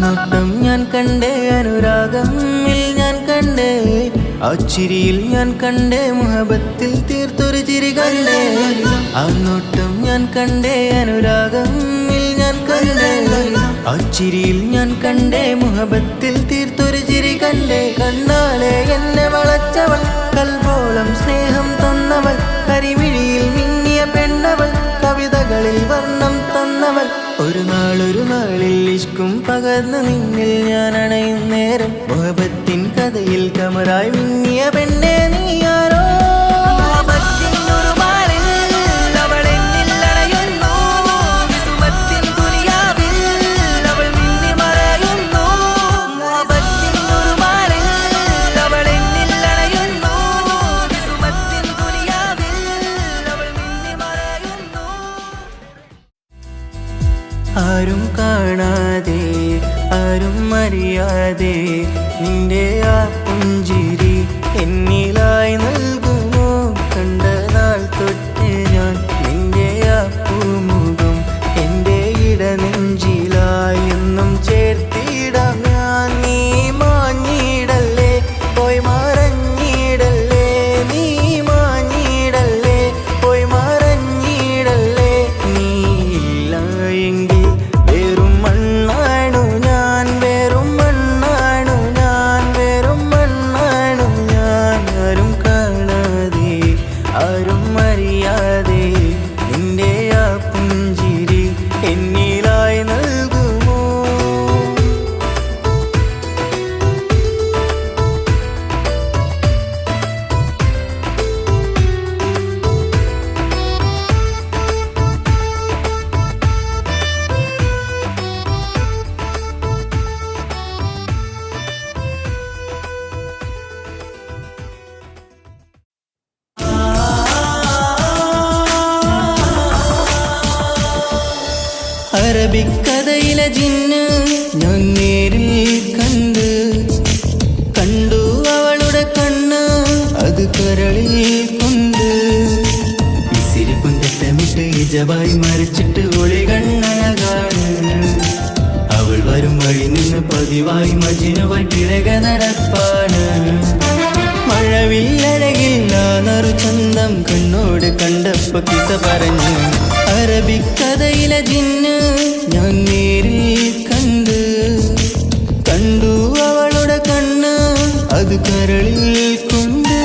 നോട്ടം ഞാൻ കണ്ടേ, അനുരാഗമിൽ ഞാൻ കണ്ടേ, ആ ചിരിയിൽ ഞാൻ കണ്ടേ, മുഹബത്തിൽ തീർത്തൊരു ചിരി കണ്ടേ. ആ നോട്ടം ഞാൻ കണ്ടേ, അനുരാഗമിൽ ഞാൻ കണ്ടേ, ആ ചിരിയിൽ ഞാൻ കണ്ടേ, മുഹബത്തിൽ തീർത്തൊരു ചിരി കണ്ടേ. കണ്ണാലെ എന്നെ വളച്ചവൾ, കൽബോളം സ്നേഹം തന്നവൾ, കരിമിഴിയിൽ മിന്നിയ പെണ്ണവൾ, കവിതകളിൽ വർണ്ണം തന്നവൾ. ഒരു നാളിൽ ഇഷ്കും പകർന്ന് നിന്നിൽ ഞാൻ അണയും നേരം, മുഹബത്തിൻ കഥയിൽ കമറായി മിന്നിയ പെണ്ണെ നീയാരോ. ആരും കാണാതെ ആരും അറിയാതെ നിന്റെ ആ പുഞ്ചിരി എന്നിലായി നൽകുമോ. കണ്ട നാൾ തൊട്ട് ഞാൻ നിന്റെ ആ പൂമുഖം എൻ്റെ ഇടനെഞ്ചിലായി എന്നും ചേർത്തിടാം ഞാൻ. നീ മാഞ്ഞിടല്ലേ, പോയി മറഞ്ഞിടല്ലേ, നീ മാഞ്ഞിടല്ലേ, പോയി മറഞ്ഞിടല്ലേ. നീ ഇല്ല എങ്കിൽ അറബിക്കഥയിലെ ജിന്ന് ഞാൻ നേരിൽ കണ്ടു അവളുടെ കണ്ണ് അത് കരളിൽ കൊണ്ട്. ഇസിരിപ്പും തെറ്റമിട്ട് ഇജബായി മരിച്ചിട്ട് ഒളി കണ്ണഴകാണ്. അവൾ വരും വഴി നിന്ന് പതിവായി മജിനുവായി പിഴക നടപ്പാണ്. മഴവില്ലഴകില്ല നറു ചന്തം കണ്ണോട് കണ്ടപ്പോ കിസ പറഞ്ഞു. അറബിക്കഥയിലെ ജിന്ന് ഞാൻ നേരിൽ കണ്ടു അവളുടെ കണ്ണ് അത് കരളിൽ കൊണ്ട്.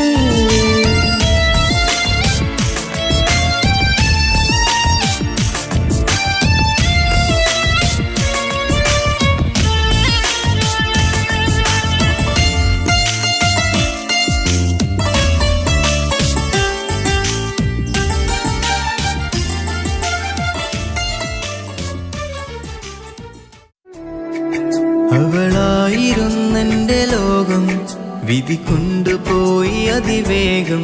അവളായിരുന്നെന്റെ ലോകം, വിധി കൊണ്ടുപോയി അതിവേഗം.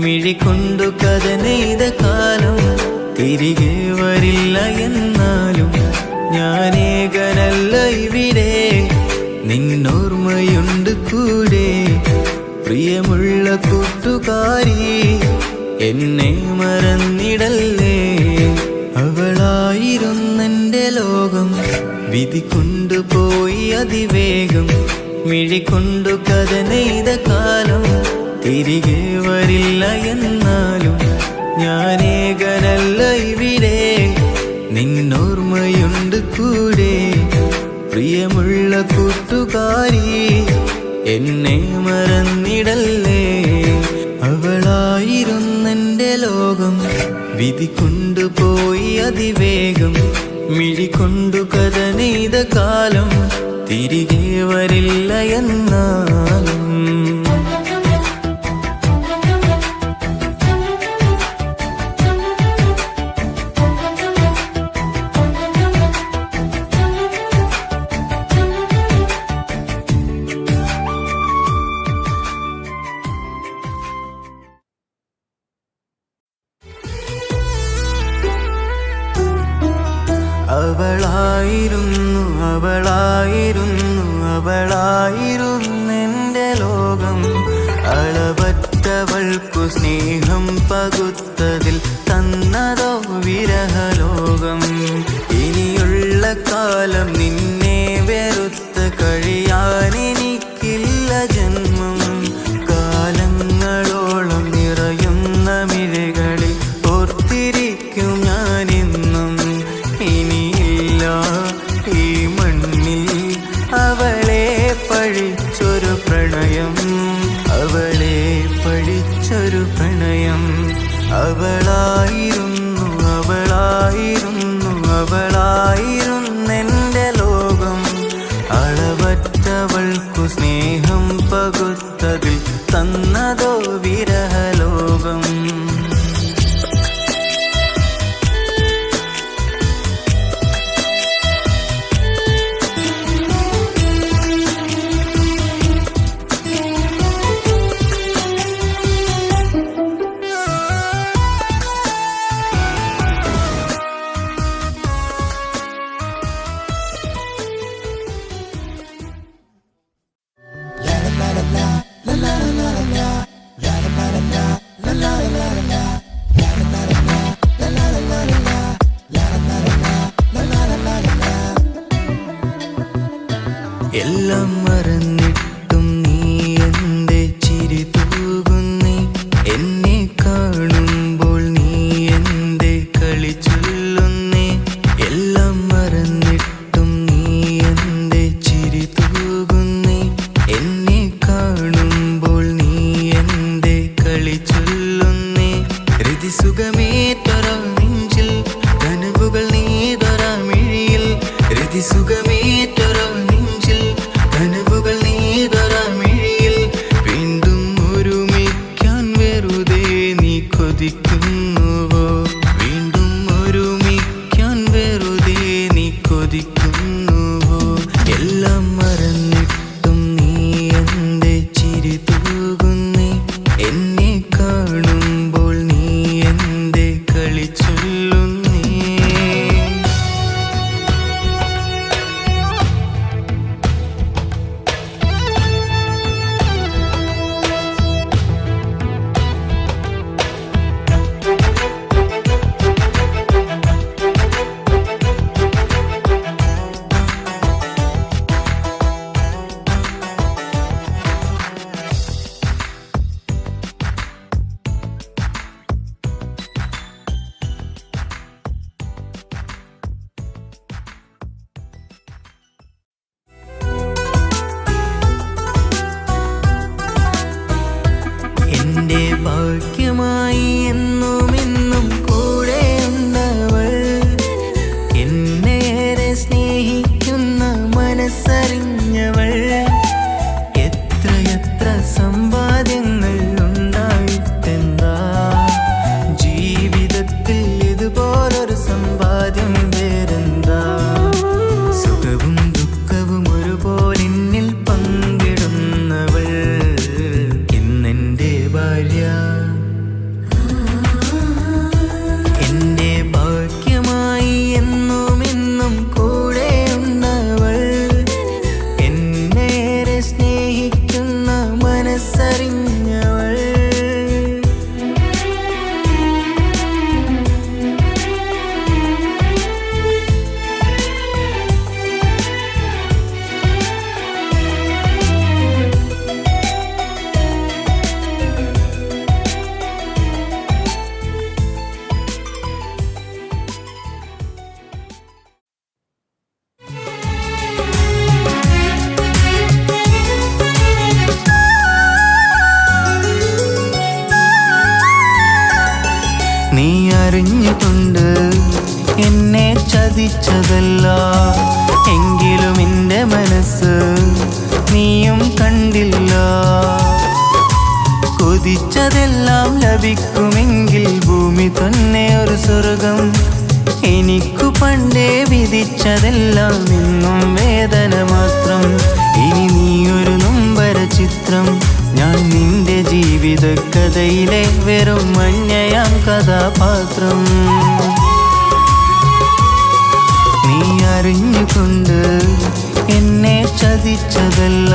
മിഴി കൊണ്ടു കഥ നെയ്ത കാലം തിരികെ വരില്ല എന്നാലും ഞാനേകനല്ല ഇവിടെ. നിന്നോർമ്മയുണ്ട് കൂടെ, പ്രിയമുള്ള കൂട്ടുകാരി, എന്നെ മറന്നിടല്ലേ. അവളായിരുന്നെന്റെ ലോകം, വിധി കൊണ്ടുപോയി അതിവേഗം. മിഴി കൊണ്ടു കഥ നെയ്ത കാലം തിരികെ വരില്ല എന്നാലും ഞാനേകനല്ല ഇവിടെ. നിന്നോർമ്മയുണ്ട് കൂടെ, പ്രിയമുള്ള കൂട്ടുകാരി, എന്നെ മറന്നിടല്ലേ. അവളായിരുന്നെന്റെ ലോകം, വിധി കൊണ്ടുപോയി അതിവേഗം. മിഴി കൊണ്ടു കഥ നെയ്ത കാലം തിരികെ വരില്ല എന്നാലും. അവളായിരുന്നെന്റെ ലോകം. അളവറ്റവൾക്കു സ്നേഹം പകുത്തതിൽ തന്നതോ വിരഹലോകം. ഇനിയുള്ള കാലം നിന്നെ കുളിച്ചൊരു പ്രണയം. അവളായിരുന്നു അവളായിരുന്നു അവളായിരുന്നെൻ്റെ ലോകം. അളവറ്റവൾക്കു സ്നേഹം പകുത്തതിൽ തന്നതോ വിരഹലോകം. എല്ലാം മറന്നിട്ടും നീ എൻ്റെ ചിരി തൂകുന്നേ. എന്നെ കാണുമ്പോൾ നീ എൻ്റെ കളി ചൊല്ലുന്നേ. എല്ലാം മറന്നിട്ടും നീ എൻ്റെ ചിരി തൂകുന്നേ. എന്നെ കാണുമ്പോൾ നീ എൻ്റെ കളി ചൊല്ലുന്നേ. രതിസുഖമേറ്റൊരാ നെഞ്ചിൽ കനവുകൾ നീതൊരാ മിഴിയിൽ. രതിസുഖമേറ്റൊരാ കനവുകൾ നീതൊരാ മിഴിയിൽ. വീണ്ടും ഒരുമിക്കാൻ വെറുതെ നീ കൊതിക്കുന്നുവോ? വീണ്ടും ഒരുമിക്കാൻ വെറുതെ നീ കൊതിക്കുന്നുവോ? എല്ലാം മറന്നിട്ടും നീ എൻ്റെ ചിരി തൂകുന്നേ. എന്നെ കാണുമ്പോൾ നീ എൻ്റെ കളി ചൊല്ലുന്നേ. എന്റെ ഭാഗ്യമായി എന്നുമെന്നും കൂടെ ഉണ്ടവൾ. എന്നേറെ സ്നേഹിക്കുന്ന മനസ്സറിഞ്ഞവൾ. എത്രയെത്ര സമ്പാദ്യങ്ങൾ ഉണ്ടായിട്ടെന്താ ജീവിതത്തിൽ ഇതുപോലൊരു സമ്പാദ്യം വേറെന്താ? സുഖവും ദുഃഖവും ഒരുപോലെ എന്നിൽ പങ്കിടുന്നവൾ ഇന്നെൻ്റെ ഭാര്യ. എന്റെ ഭാഗ്യമായി എന്നുമെന്നും കൂടെ ഉണ്ടവൾ. എന്നേറെ സ്നേഹിക്കുന്ന മനസ്സറിഞ്ഞവൾ. നീ അറിഞ്ഞുകൊണ്ട് എന്നെ ചതിച്ചതല്ല. എങ്കിലും എൻ്റെ മനസ്സ് നീയും കണ്ടില്ല. കൊതിച്ചതെല്ലാം ലഭിക്കുമെങ്കിൽ ഭൂമി തന്നെ ഒരു സ്വർഗം. എനിക്കു പണ്ടേ വിധിച്ചതെല്ലാം ഇന്നും വേദന മാത്രം. ഇനി നീയൊരു നൊമ്പര ചിത്രം. ഞാൻ നിന്റെ ജീവിത കഥയിലെ വെറും മഞ്ഞയാം കഥാപാത്രം. നീ അറിഞ്ഞുകൊണ്ട് എന്നെ ചതിച്ചതല്ല.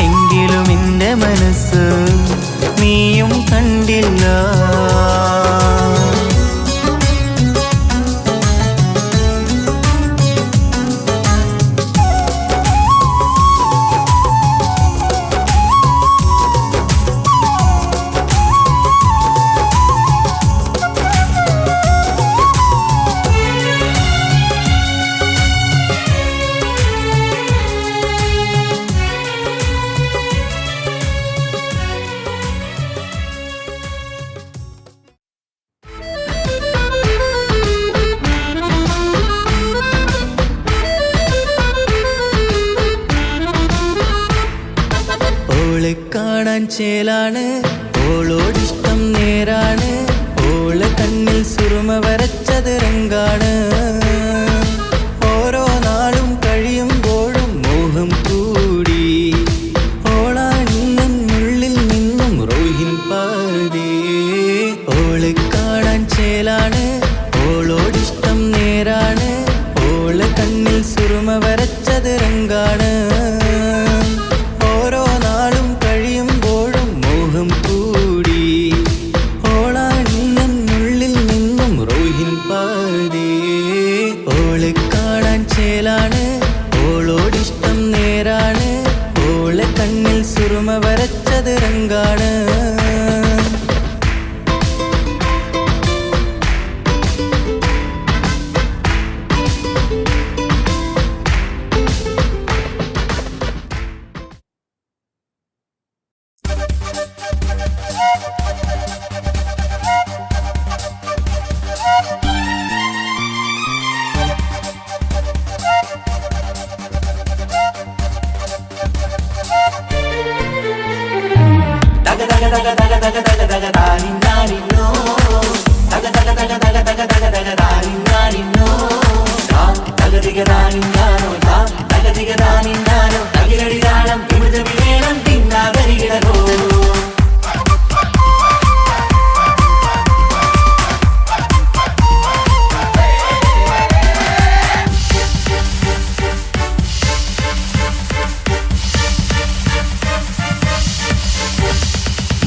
എങ്കിലും എൻ്റെ മനസ്സ് നീയും കണ്ടില്ല. ചേലാണ് ഓളോടിഷ്ടം നേരാണ് ഓളെ കണ്ണിൽ സുറുമ വരച്ചത് രംഗാണ് ഓരോ നാളും കഴിയുമ്പോഴും മോഹം കൂടി ഓളാണെന്നുള്ളിൽ നിന്നും റോഹിൻ പാതേ ഓളെ കാണാൻ ചേലാണ് ഓളോടിഷ്ടം നേരാണ് ഓളെ കണ്ണിൽ സുറുമ വരച്ചത് രംഗാണ് ഓരോ നാളും കഴിയുമ്പോഴും മോഹം കൂടി ഓളാണെന്നുള്ളിൽ നിന്നും റോഹിൻ പാതേ ഓളെ കാണാൻ ചേലാണ് ഓളോടിഷ്ടം നേരാണ് ഓളെ കണ്ണിൽ സുറുമ വരച്ചത് രംഗാണ്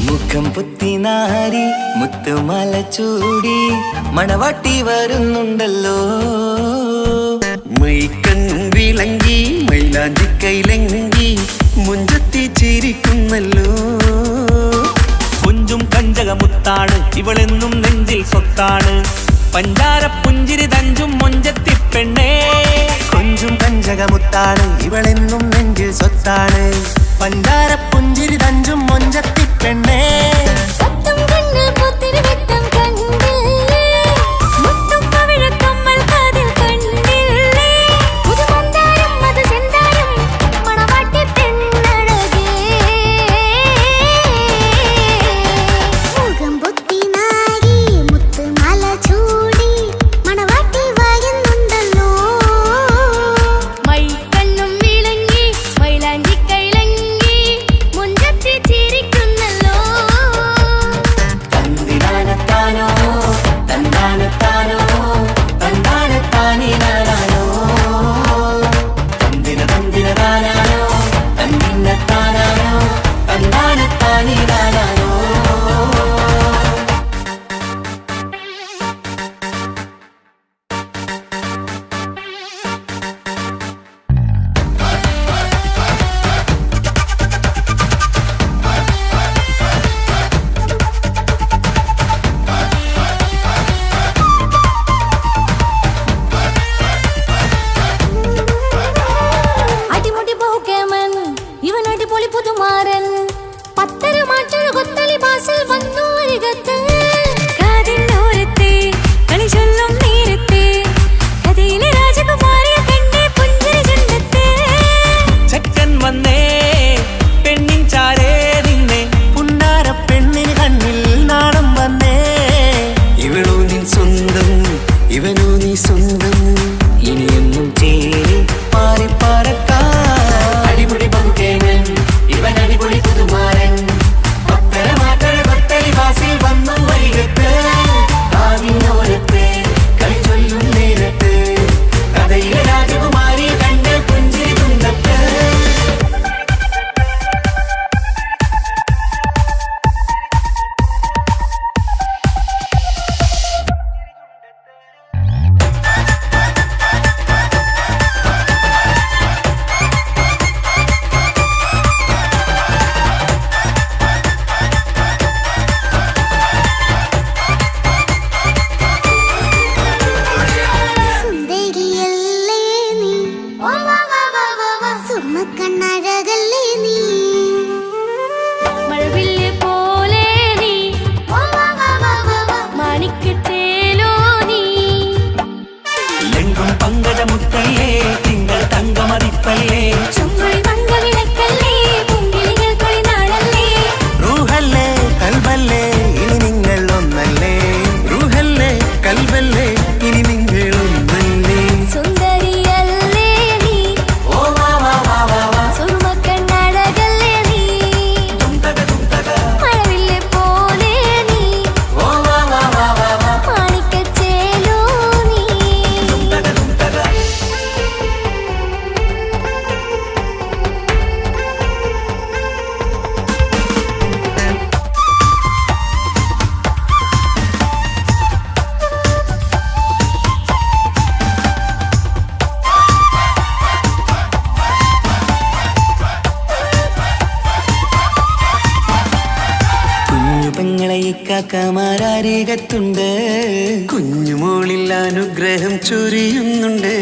മുഖം പുത്തിനാരി മുത്തുമല ചൂടി മണവാട്ടി വരുന്നുണ്ടല്ലോ മൈക്കണ്ണും വിളങ്ങി മൈലാഞ്ചി കൈലങ്കി മുഞ്ചത്തി ചിരിക്കുന്നല്ലോ കുഞ്ചും കഞ്ചകമുത്താണ് ഇവളെന്നും നെഞ്ചിൽ സ്വത്താണ് പഞ്ചാര പുഞ്ചിരി തഞ്ചും മൊഞ്ചത്തി പെണ്ണേ കൊഞ്ചും കഞ്ചകമുത്താണ് ഇവളെന്നും നെഞ്ചിൽ സ്വത്താണ് പഞ്ചാര പുഞ്ചിരി തഞ്ചും മൊഞ്ചത്തി പെണ്ണേ ഇവനു നീ സ്വന്തം ഇനിയെന്നും ചേരി പാറി പറക്കാം അടിപൊളി ബഹുകേമൻ ഇവൻ അടിപൊളി പുതുമാരൻ ഭക്തരെ മാറ്റരെ ഭക്തരി വാസിൽ വന്ന പെങ്ങളെ ഇക്കാക്കമാരാരികത്തുണ്ട് കുഞ്ഞുമോളിൽ അനുഗ്രഹം ചൊരിയുന്നുണ്ട്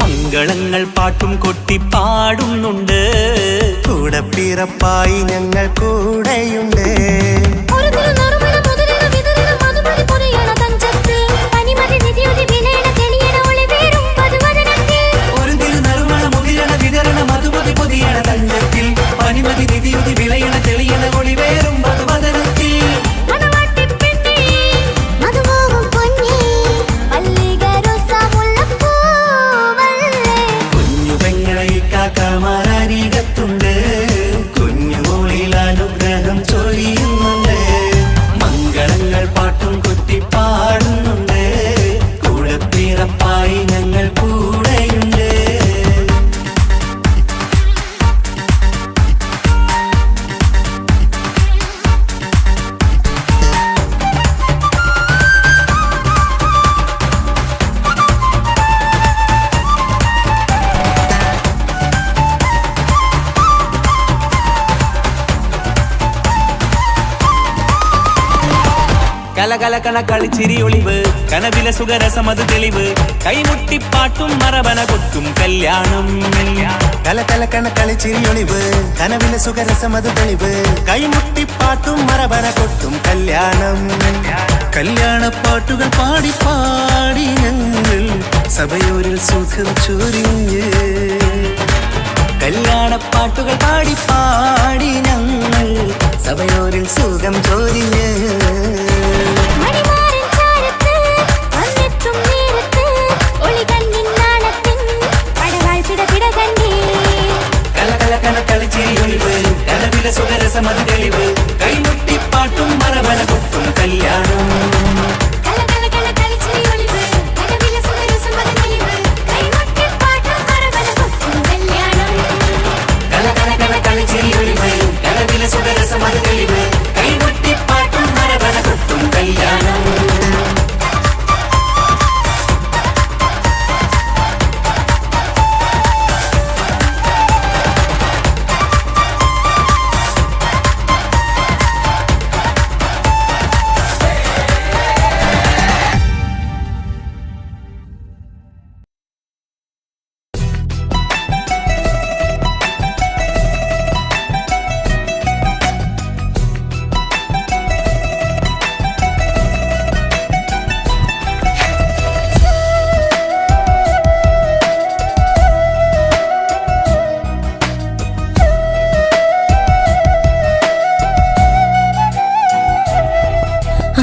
മംഗളങ്ങൾ പാട്ടും കൊട്ടി പാടുന്നുണ്ട് കൂടെ പിറപ്പായി ഞങ്ങൾ കൂടെയുണ്ട് പനിമതി നിധിയുതി വിളയണ തെളിയണ ഒളിവേറും മധുവദനത്തിൽ കുഞ്ഞു പെങ്ങളെ കാക്കമാരാരികത്തുണ്ട് കുഞ്ഞുമോളിൽ അനുഗ്രഹം ചൊരിയുന്നുണ്ട് മംഗളങ്ങൾ പാട്ടും കുത്തി പാടുന്നുണ്ട് കൂടെ പിറപ്പായി ഞങ്ങൾ കൂടെയുണ്ട് കലകലകണ കളിച്ചിരി ഒളിവ് കനവിലെ സുഖരസമത് തെളിവ് കൈമുട്ടിപ്പാട്ടും മറവന കൊത്തും കല്യാണം കലകലകണ കളിച്ചിരി ഒളിവ് കനവിലെ സുഖരസമത് തെളിവ് കൈമുട്ടിപ്പാട്ടും മറവന കൊട്ടും കല്യാണം കല്യാണപ്പാട്ടുകൾ പാടി പാടി ഞങ്ങൾ സഭയോരിൽ സുഖം ചൊരിഞ്ഞ് കല്യാണപ്പാട്ടുകൾ പാടി പാടി ഞങ്ങൾ സഭയോരിൽ സുഖം ചൊരിഞ്ഞ് കലവിലെ സുഖരസമത് തെളിവ് കൈമുട്ടിപ്പാട്ടും മറവന കൊട്ടും കല്യാണം കലവിലെ സുഖരസമത് തെളിവ് കൈമുട്ടിപ്പാട്ടും മറവന കൊട്ടും കല്യാണം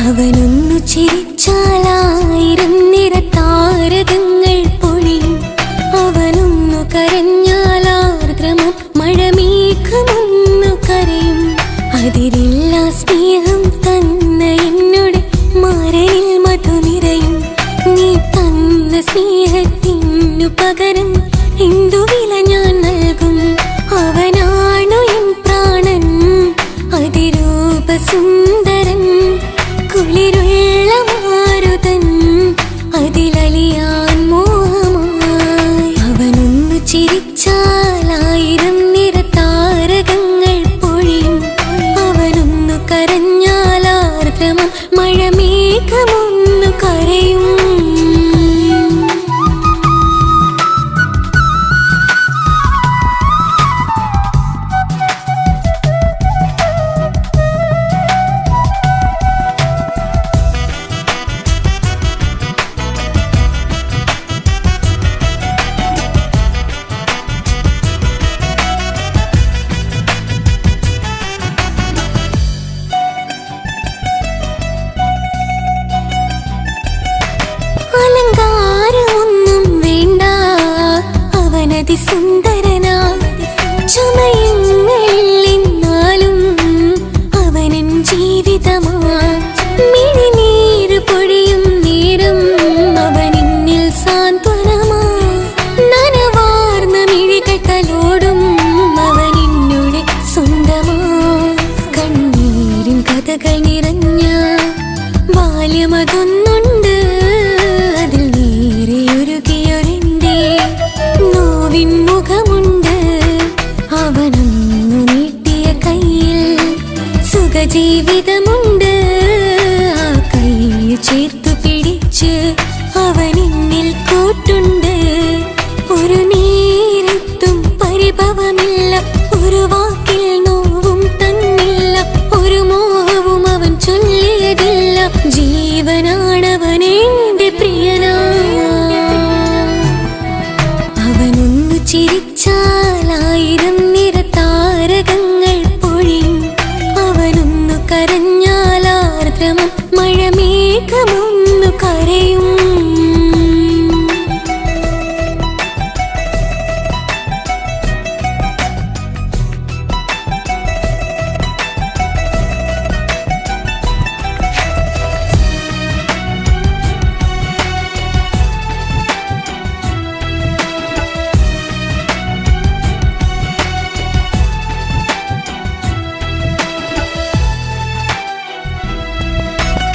അവനൊന്നു ചിരിച്ചാലായിരം നിറതാരകങ്ങൾ പൊഴിയും അവനൊന്നു കരഞ്ഞാലാർദ്രമം മഴമേഘമൊന്നു കരയും അതിരില്ല സ്നേഹം തന്ന എന്നോട് മാരനിൽ മധു നിറയും നീ തന്ന സ്നേഹത്തിനു പകരം എന്തു വില ഞാൻ നൽകും അവനാണു എൻ പ്രാണൻ അതിരൂപസുന്ദരൻ കുളിരുള്ള മാരുതൻ അതിലലിയാൻ മോഹമായി അവനൊന്നു ചിരിച്ചാലായിരം നിറതാരകങ്ങൾ പൊഴിയും അവനൊന്നു കരഞ്ഞാലാർദ്രമം മഴമേഘമൊന്നു കരയും സുന്ദരനാ ചുമയങ്ങളിൽ എന്നാലും അവനൻ ജീവിതമാ മിഴിനീര് പൊഴിയും നേരം അവനിന്നിൽ സാന്ത്വനമാ നനവാർന്ന മിഴികൾ തലോടും അവനിന്നോട് സ്വന്തമാ കണ്ണീരിൻ കഥകൾ നിറഞ്ഞ ബാല്യമതൊന്നുണ്ട് അതിൽ നീരെയൊരുകിയൊരെന്റെ നോവിൻ മുഖമുണ്ട് അവനൊന്നു നീട്ടിയ കയ്യിൽ സുഖ ജീവിതമുണ്ട് ആ കൈ ചേർത്തു പിടിച്ച് അവനിന്നിൽ കൂട്ടുണ്ട് ഒരു നേരത്തും പരിഭവമില്ല ഒരു വാക്കിൽ നോവും തന്നില്ല ഒരു മോഹവും അവൻ ചൊല്ലിയതില്ല ജീവനാണവൻ എന്റെ പ്രിയനാ അവനൊന്നു ചിരിച്ചാൽ 1000 നിറതാരകങ്ങൾ പൊഴിയും അവനൊന്നു കരഞ്ഞാൽ ആർദ്രമം മഴമേഘമൊന്നു കരയും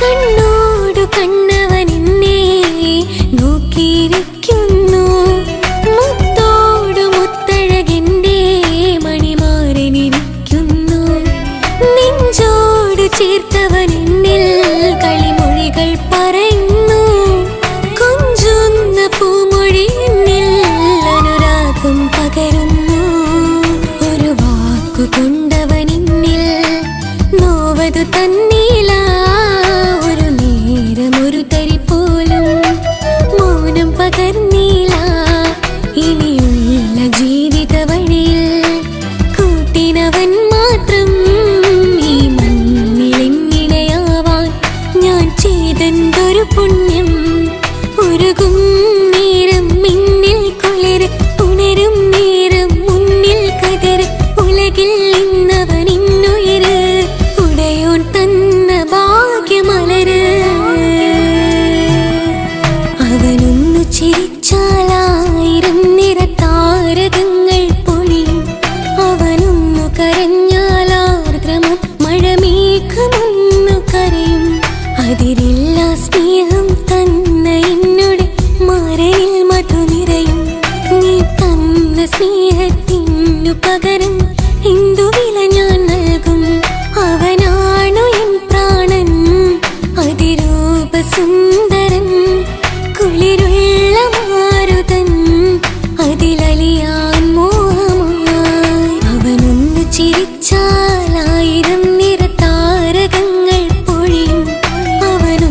കണ്ണോടു കണ്ണവനെന്നെ നോക്കിയിരിക്കുന്നു മുത്തോടു മുത്തഴകെന്റെ മണിമാരനിരിക്കുന്നു നെഞ്ചോടു ചേർത്തവനെന്നിൽ കളിമൊഴികൾ പറയുന്നു കൊഞ്ചുന്ന പൂമൊഴി എന്നിൽ അനുരാഗം പകരുന്നു ഒരു വാക്കു കൊണ്ടവനെന്നിൽ നോവതു തന്നില്ല ഒരു തരി പോലും മൗനം പകർന്നില്ല ഇനിയുള്ള ജീവിത വഴിയിൽ കൂട്ടിനവൻ മാത്രം ഈ മണ്ണിലെങ്ങിനെയാവാൻ ഞാൻ ചെയ്തെന്തൊരു പുണ്യം ഉരുകും നേരം മിന്നിൽ കുളിര് ഉണരും നേരം മുന്നിൽ കതിര് ഉലകിൽ ഇന്നവൻ ഇന്നുയിര് ഉടയോൻ തന്ന ഭാഗ്യമലര് അവനൊന്നു ചിരിച്ചാൽ 1000 നിറതാരകങ്ങൾ പൊഴിയും അവനൊന്നു കരഞ്ഞാൽ ആർദ്രമം മഴമേഘമൊന്നു കരയും അതിരില്ല സ്നേഹം തന്ന എന്നോട് മരണിൽ മധു നിറയും നീ തന്ന സ്നേഹത്തിനു പകരം എന്തു വില ഞാൻ നൽകും അവനാണു എൻ പ്രാണൻ അതിരൂപ സുന്ദരൻ കുളിരുള്ള മാരുതൻ അതിലലിയാൻ മോഹമായി അവനൊന്നു ചിരിച്ചാൽ 1000 നിറതാരകങ്ങൾ പൊഴിയും അവനൊന്നു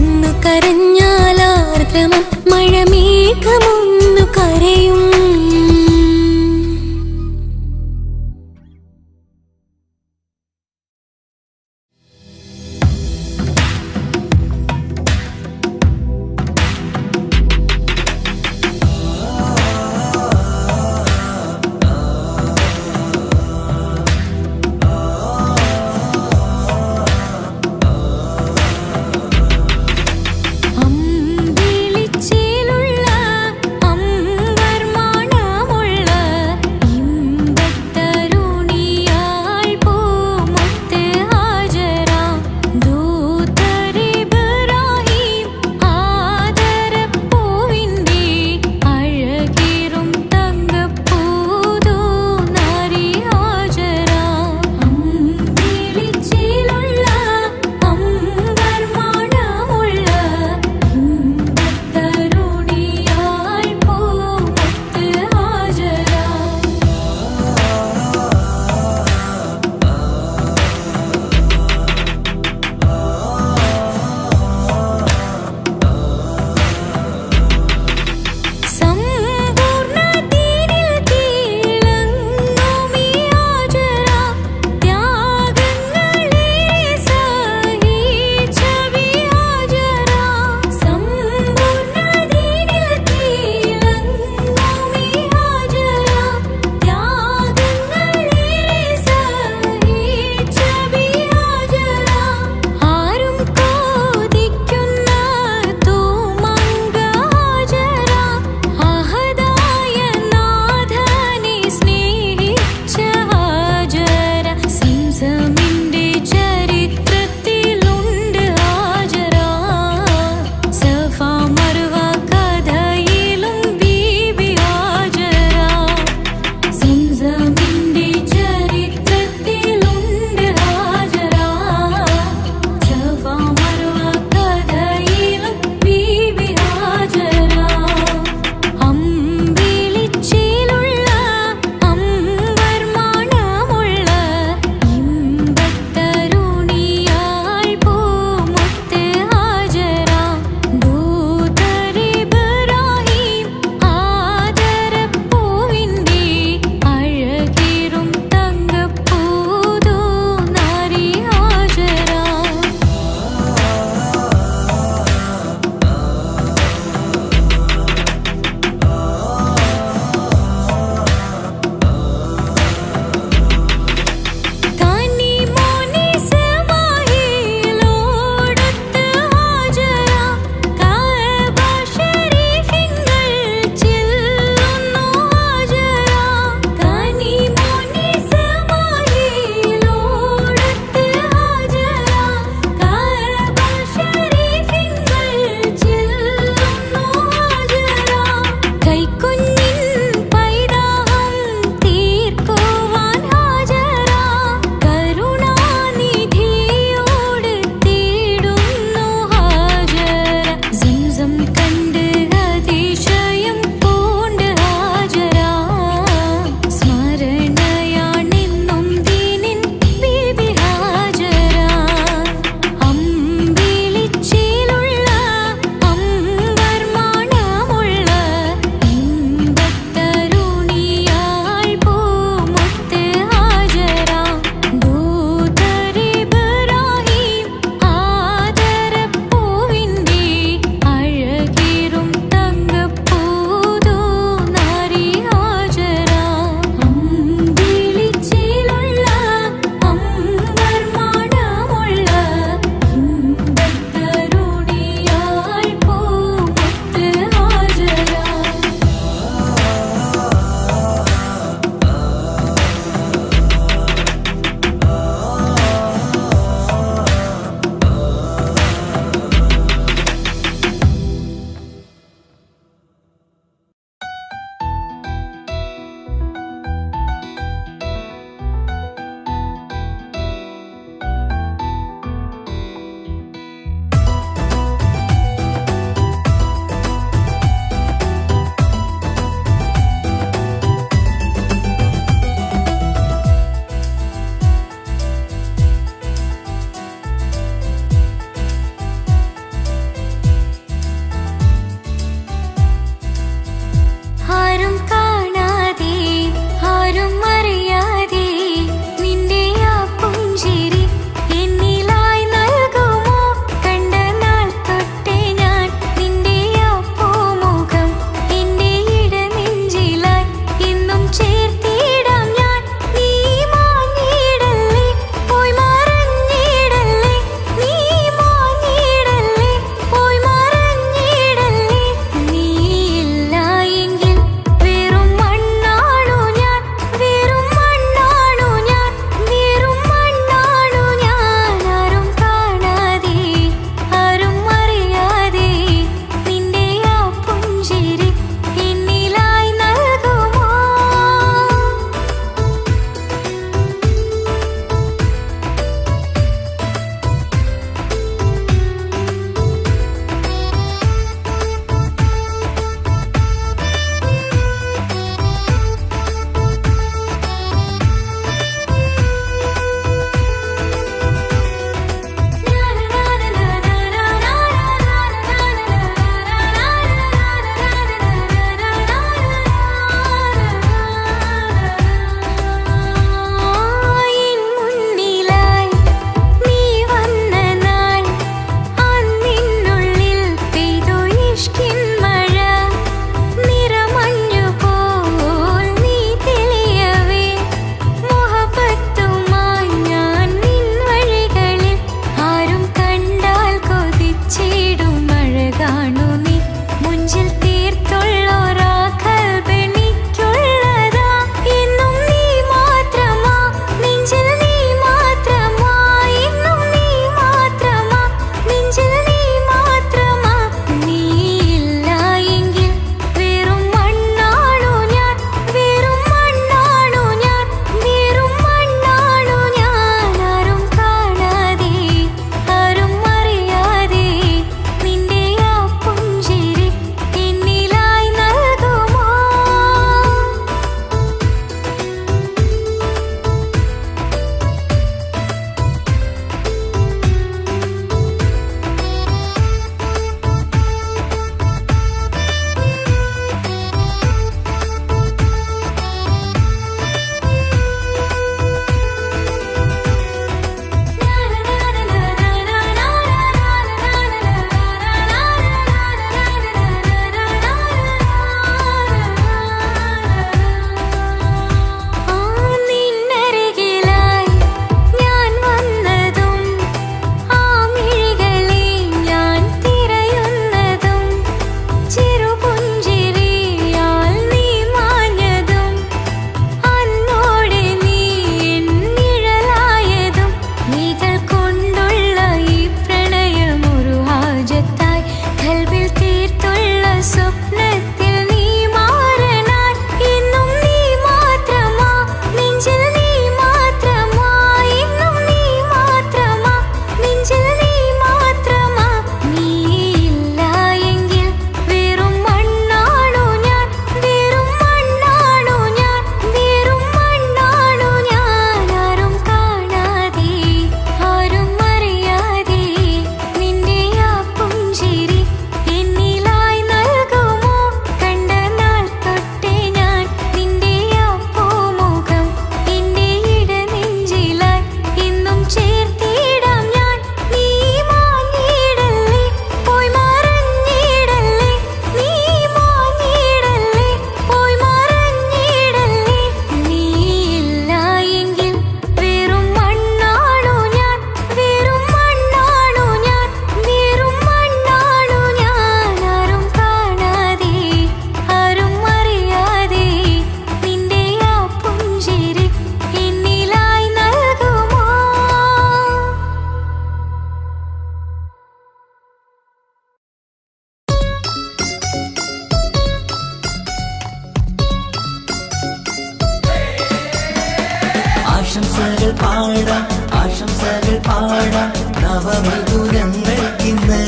പാടാം ആശംസകൾ പാടാം നവമിഥുനങ്ങൾക്കിന്ന്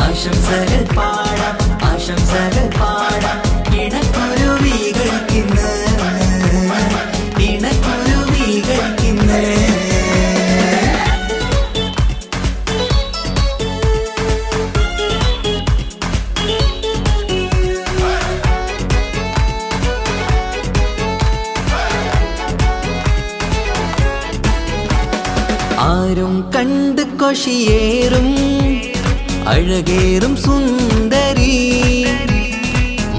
ആശംസകൾ പാടാം ആശംസകൾ പാടാം ഇണക്കുരുവികൾക്കിന്ന് ഇണക്കുരുവികൾക്കിന്ന് ആരും കണ്ട് കൊഷിയേറും അഴകേറും സുന്ദരി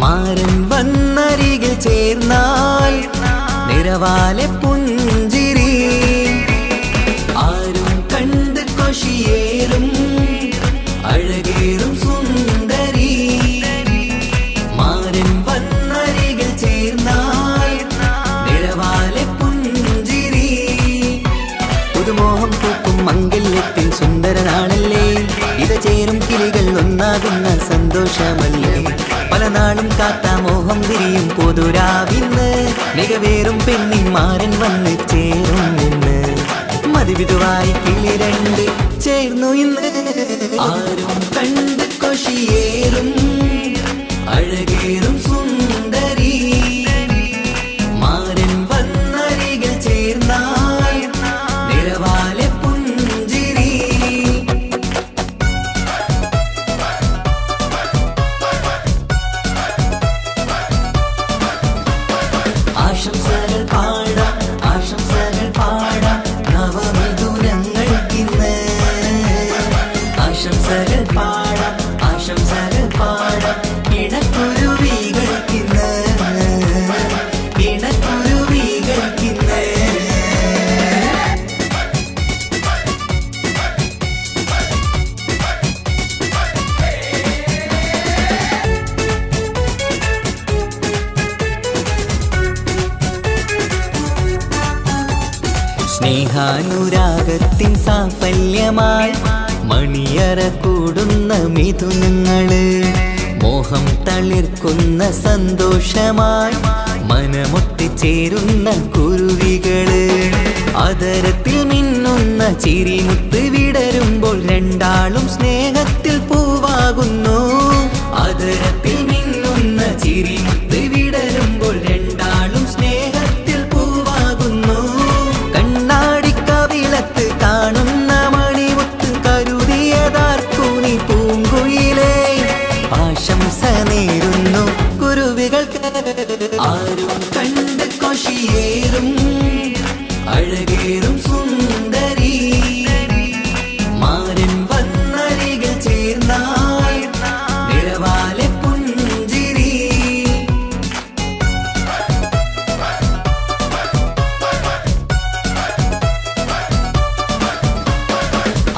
മാരൻ വന്നരികിൽ ചേർന്നാൽ നിറവാലെ പുഞ്ചിരി ആരും കണ്ട് കൊഷിയേറും അഴകേറും സുന്ദരി മാരൻ വന്നരികിൽ ചേർന്നാൽ നിറവാലെ പുഞ്ചിരി പുതുമോഹം പൂക്കും മംഗല്യത്തിൻ സുന്ദരനാണല്ലേ ഇത് ചേരും കിളികൾ ഒന്നാകുന്ന സന്തോഷമല്ലേ പല നാളും കാത്ത മോഹം വിരിയും പൊതുരാവിന്ന് മികവേറും പെണ്ണിന്മാരൻ വന്ന് ചേരും ഇന്ന് മതിവിധുവായി കിളി രണ്ട് ചേർന്നു ഇന്ന് ആരും കണ്ട് കൊഷിയേറും അഴകേറും സുന്ദരി മാരൻ വന്നരികിൽ ചേർന്നാൽ നിറവാലെ പുഞ്ചിരി ആശംസകൾ പാടാം ആശംസകൾ പാടാം നവമിഥുനങ്ങൾക്കിന്ന് ആശംസകൾ പാടാം ആശംസകൾ പാടാം ഇണക്കുരുവികൾക്കിന്ന് ഇണക്കുരുവികൾക്കിന്ന് സ്നേഹാനുരാഗത്തിൻ സാഫല്യമായി മണിയറ കൂടുന്ന മിഥുനങ്ങള് മോഹം തളിർക്കുന്ന സന്തോഷമായി മനമൊട്ടിച്ചേരുന്ന കുരുവികള് അതരത്തിൽ മിന്നുന്ന ചിരിമുത്ത് വിടരുമ്പോൾ രണ്ടാളും സ്നേഹത്തിൽ പൂവാകുന്നു അതരത്തിൽ മിന്നുന്ന ചിരിമുത്ത് വിടരുമ്പോൾ രണ്ടാളും സ്നേഹത്തിൽ പൂവാകുന്നു കണ്ണാടിക്കവിളത്ത് കാണുന്ന മണിമുത്ത് കരുതിയതാർക്കു നീ പൂങ്കുയിലേ ആശംസ നേരുന്നു കുരുവികൾക്ക് ആരും കണ്ട് കൊഷിയേറും അഴകേറും സുന്ദരി മാരൻ വന്നരികിൽ ചേർന്നാൽ നിറവാലെ പുഞ്ചിരി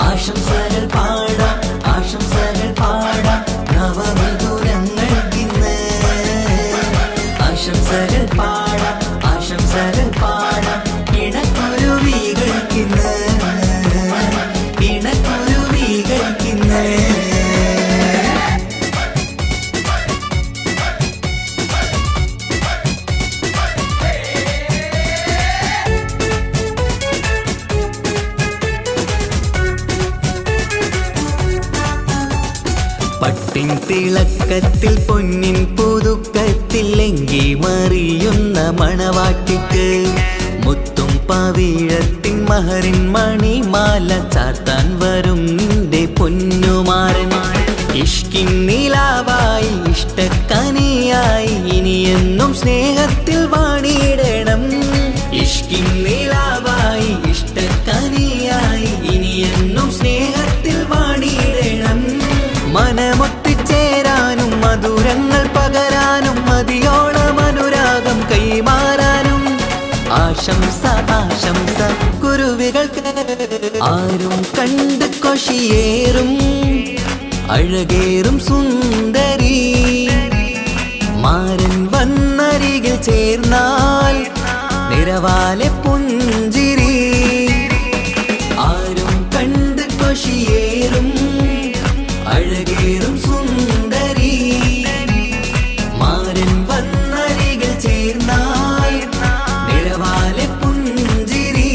ആശംസകൾ പാടാം ആശംസകൾ പാടാം നവമിഥുനങ്ങൾക്കിന്ന് ആശംസകൾ പാടാം ആശംസകൾ പാടാം ഇണക്കുരുവികൾക്കിന്ന് ഇണക്കുരുവികൾക്കിന്ന് പട്ടിൻ തിളക്കത്തിൽ പൊന്നിൻ പുതുക്കത്തിൽ എങ്കി മറിയുന്ന മണവാട്ടിക്ക് മുത്തും പവിഴത്തിൻ മഹറിൻ മണിമാല ചാർത്താൻ വരും നിന്റെ പൊന്നുമാരൻ ഇഷ്കിൻ നിലാവായി ഇഷ്ടക്കനിയായി ഇനിയെന്നും സ്നേഹത്തിൽ വാണിയിടണം ഇഷ്കിൻ നിലാവായി ഇഷ്ടക്കനിയായി ഇനിയെന്നും സ്നേഹത്തിൽ വാണിയിടണം മനമൊത്തിച്ചേരാനും മധുരങ്ങൾ പകരാനും മതിയോളം അനുരാഗം കൈമാറാനും ആശംസ ആശംസ കുരുവികൾക്ക് ആരും കണ്ട് കൊഷിയേറും അഴകേറും സുന്ദരി മാരൻ വന്നരികിൽ ചേർന്നാൽ നിറവാലെ പുഞ്ചിരി ആരും കണ്ട് കൊഷിയേറും അഴകേറും സുന്ദരി മാരൻ വന്നരികിൽ ചേർന്നാൽ നിറവാലെ പുഞ്ചിരി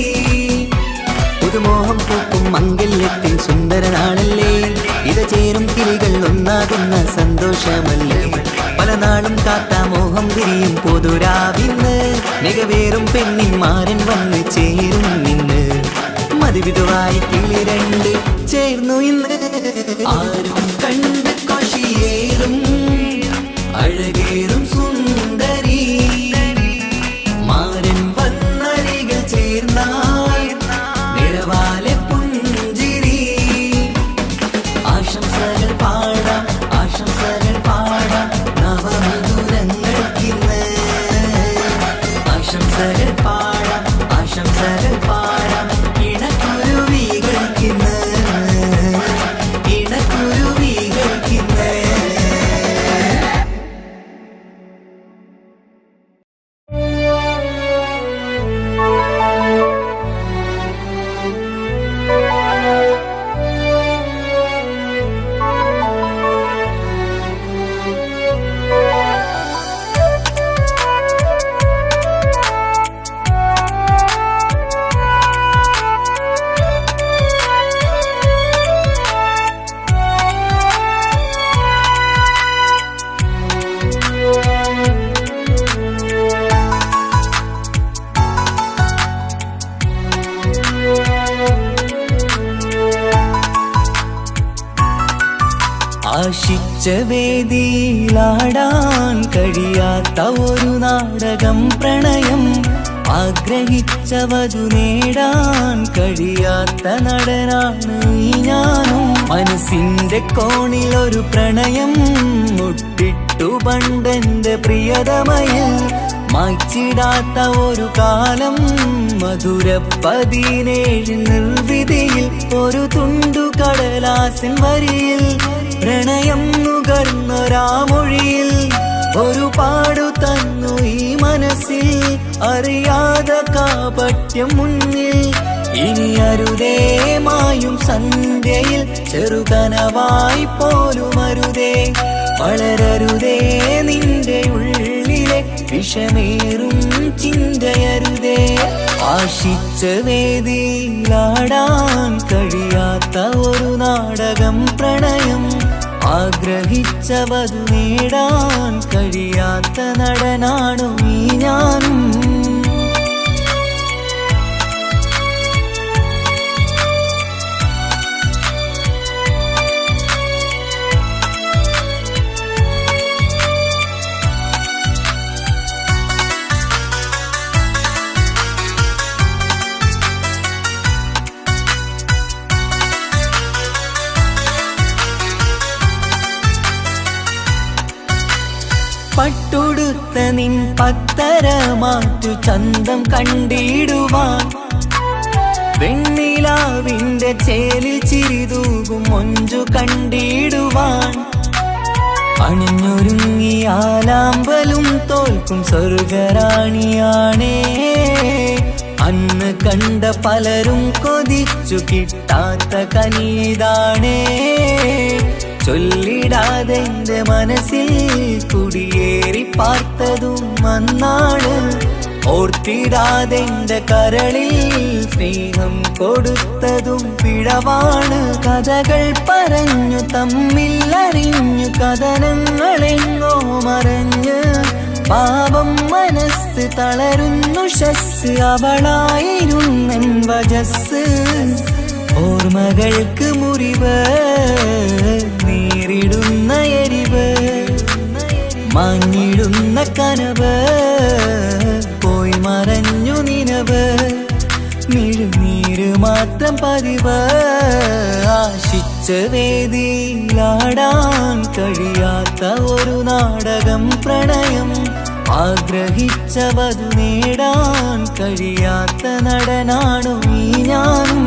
സുന്ദരനാണല്ലേ ഇത ചേരും കിളികൾ ഒന്നാകുന്ന സന്തോഷമല്ലേ പല നാളും കാത്ത മോഹം തിരിയും പൊതുരാവിന്ന് മികവേറും പെണ്ണിന്മാരൻ വന്ന് ചേരും നിന്ന് മതിവിധുവായി കിളി രണ്ട് ചേർന്നു ഇന്ന് ആരും കണ്ട് കൊഷിയേറും അഴകേറും സുന്ദരി മാരൻ വന്നരികൾ ചേർന്നാൽ നിഴവാലെ പുഞ്ചിരി ആശംസകൾ പാടാം നവമധുരങ്ങൾക്കിന്ന് ആശംസകൾ പാടാം ഇണക്കുരുവികൾക്കിന്ന് ആശിച്ച വേദിയിലാടാൻ കഴിയാത്ത ഒരു നാടകം പ്രണയം ആഗ്രഹിച്ചവതു നേടാൻ കഴിയാത്ത നടനാണ് ഈ ഞാനും മനസ്സിന്റെ കോണിലൊരു പ്രണയം മുട്ടിട്ടു പണ്ടെന്റെ പ്രിയതമയിൽ മായ്ച്ചിടാത്ത ഒരു കാലം മധുര 17 നിർവിധിയിൽ ഒരു തുണ്ടു കടലാസിൻ വരിയിൽ പ്രണയം നുകർന്നൊരാമൊഴിയിൽ ഒരു പാടു തന്നു ഈ മനസ്സിൽ അറിയാതെ കാപട്യം മുന്നിൽ ഇനി അരുതേ മായും സന്ധ്യയിൽ ചെറുകനവായി പോലും അരുതേ വളരരുതേ നിന്റെ ഉള്ളിലെ വിഷമേറും ചിന്തയരുതേ ആശിച്ച വേദിയിലാടാൻ കഴിയാത്ത ഒരു നാടകം പ്രണയം ആഗ്രഹിച്ചവതു നേടാൻ കഴിയാത്ത നടനാണു ഈ ഞാനും പട്ടുടുത്ത നിൻ പത്തരമാറ്റു ചന്തം കണ്ടിടുവാൻ വെണ്ണിലാവിന്റെ ചേലിൽ ചിരിതൂകും മൊഞ്ചു കണ്ടിടുവാൻ അണിഞ്ഞൊരുങ്ങിയാലാമ്പലും തോൽക്കും സ്വർഗറാണിയാണേ അന്ന് കണ്ട പലരും കൊതിച്ചു കിട്ടാത്ത കനീതാണേ ചൊല്ലിടാതെ എന്റെ മനസ്സിൽ കുടിയേറി പാർത്തതും അന്നാണ് ഓർത്തിടാതെ എന്റെ കരളിൽ സ്നേഹം കൊടുത്തതും പിഴവാണ് കഥകൾ പറഞ്ഞു തമ്മിൽ അറിഞ്ഞു കഥനങ്ങളെങ്ങോ മറഞ്ഞ് പാപം മനസ്സ് തളരുന്നു ശസ് അവളായിരുന്നെൻ വജസ് ഓർമ്മകൾക്ക് മുറിവ് നേരിടുന്ന എരിവ് മാഞ്ഞിടുന്ന കനവ് പോയി മറഞ്ഞു നിനവ് മിഴുനീര് മാത്രം പതിവ് ആശിച്ച വേദിയിലാടാൻ കഴിയാത്ത ഒരു നാടകം പ്രണയം ആഗ്രഹിച്ചവതു നേടാൻ കഴിയാത്ത നടനാണു ഈ ഞാനും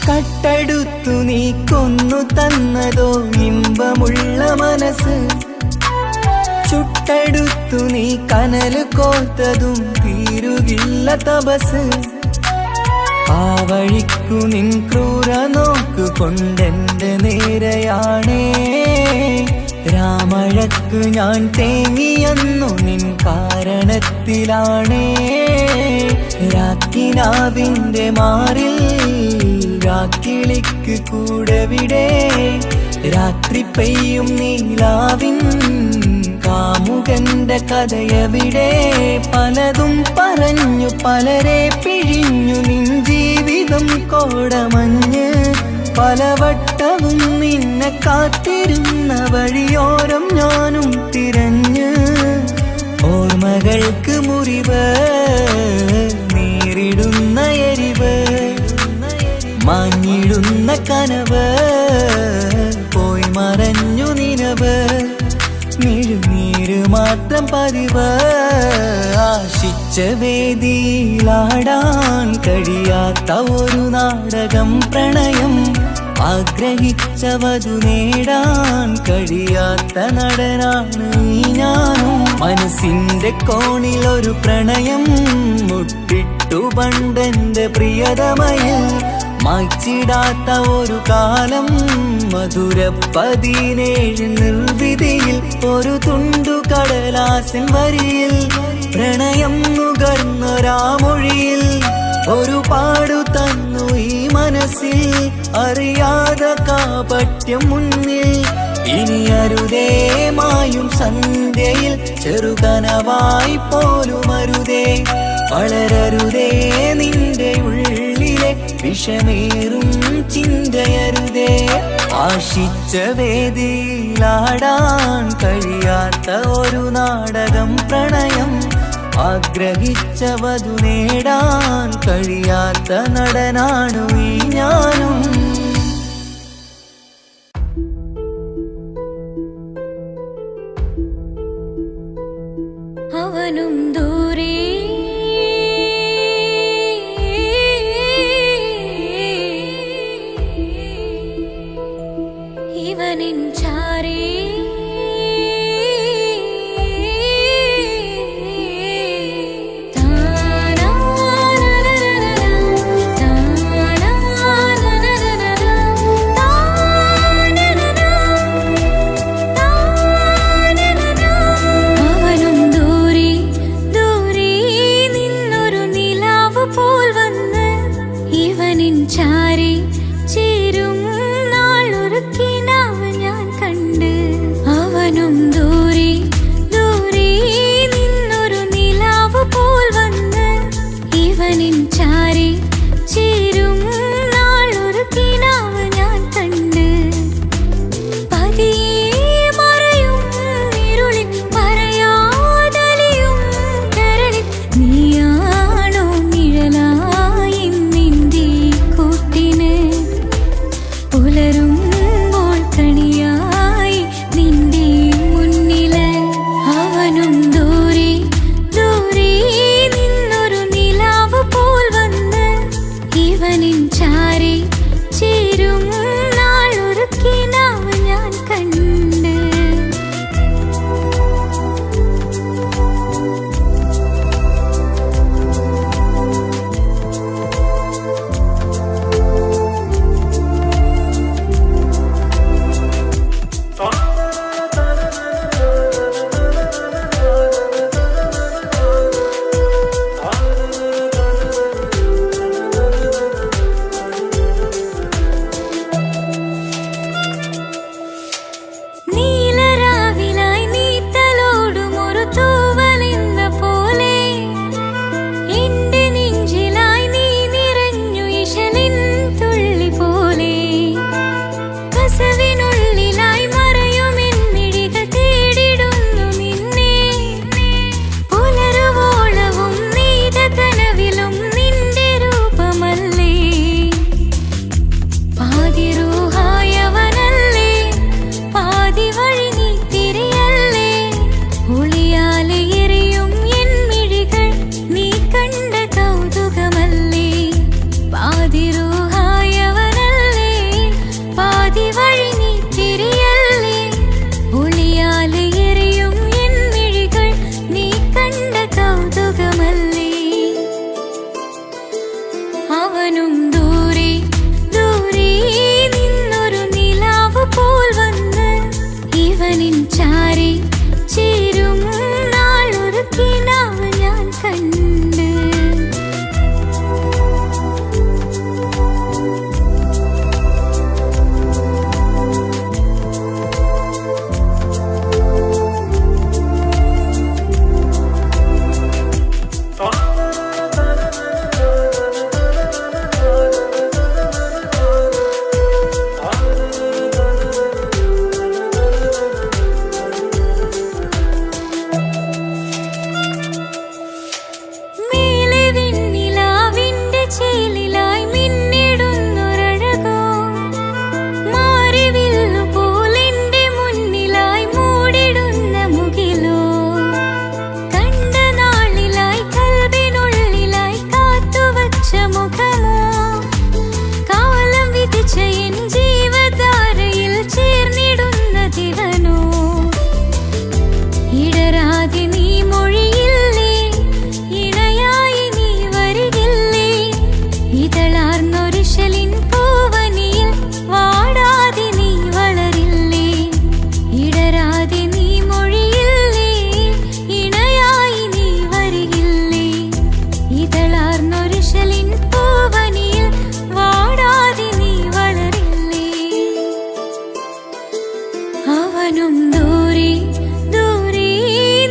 കട്ടെടുത്തു നീ കൊന്നു തന്നതോ ഇമ്പമുള്ള മനസ്സ് ചുട്ടെടുത്തു നീ കനല് കോർത്തതും തീരുകില്ല തപസ് ആ വഴിക്കു നിൻ ക്രൂര നോക്കു കൊണ്ടെന്റെ നേരെയാണേ രാമഴക്ക് ഞാൻ തേങ്ങിയെന്നു നിൻ കാരണത്തിലാണേ രാക്കിനാവിന്റെ മാറിൽ രാക്കിളിക്ക് കൂടവിടെ രാത്രി പെയ്യും നീലാവിൻ കാമുകന്റെ കഥയവിടെ പലതും പറഞ്ഞു പലരെ പിഴിഞ്ഞു നിൻ ജീവിതം കോടമഞ്ഞ് പലവട്ടവും നിന്നെ കാത്തിരുന്ന വഴിയോരം ഞാനും തിരഞ്ഞ് ഓർമ്മകൾക്ക് മുറിവ് നേരിടുന്ന എരിവ് മാഞ്ഞിടുന്ന കനവ് പോയി മറഞ്ഞു നിനവ് മിഴുനീര് മാത്രം പതിവ് ആശിച്ച വേദിയിലാടാൻ കഴിയാത്ത ഒരു നാടകം പ്രണയം ആഗ്രഹിച്ചവതു നേടാൻ കഴിയാത്ത നടനാണ് ഈ ഞാനും മനസ്സിന്റെ കോണിൽ ഒരു പ്രണയം മുട്ടിട്ടു പണ്ടെന്റെ പ്രിയതമയിൽ മായ്ച്ചിടാത്ത ഒരു കാലം മധുര 17 നിർവിധിയിൽ ഒരു തുണ്ടു കടലാസിൻ വരിയിൽ പ്രണയം നുകർന്നൊരാമൊഴിയിൽ ഒരു പാടു തന്നു ഈ മനസ്സിൽ അറിയാതെ കാപട്യം മുന്നിൽ ഇനി അരുതേ മായും സന്ധ്യയിൽ ചെറുകനവായി പോലും അരുതേ വളരരുതേ നിന്റെ ഉള്ളിലെ വിഷമേറും ചിന്തയരുതേ ആശിച്ച വേദിയിലാടാൻ കഴിയാത്ത ഒരു നാടകം പ്രണയം ആഗ്രഹിച്ചവതു നേടാൻ കഴിയാത്ത നടനാണു ഈ ഞാനും അവനും ദൂരെ ഇവനിൻ ചാരേ ഇവനിൻ ചാരി ചേരും നാളൊരു കിനാവ് ഞാൻ കണ്ട്. അവനും ദൂരെ ദൂരെ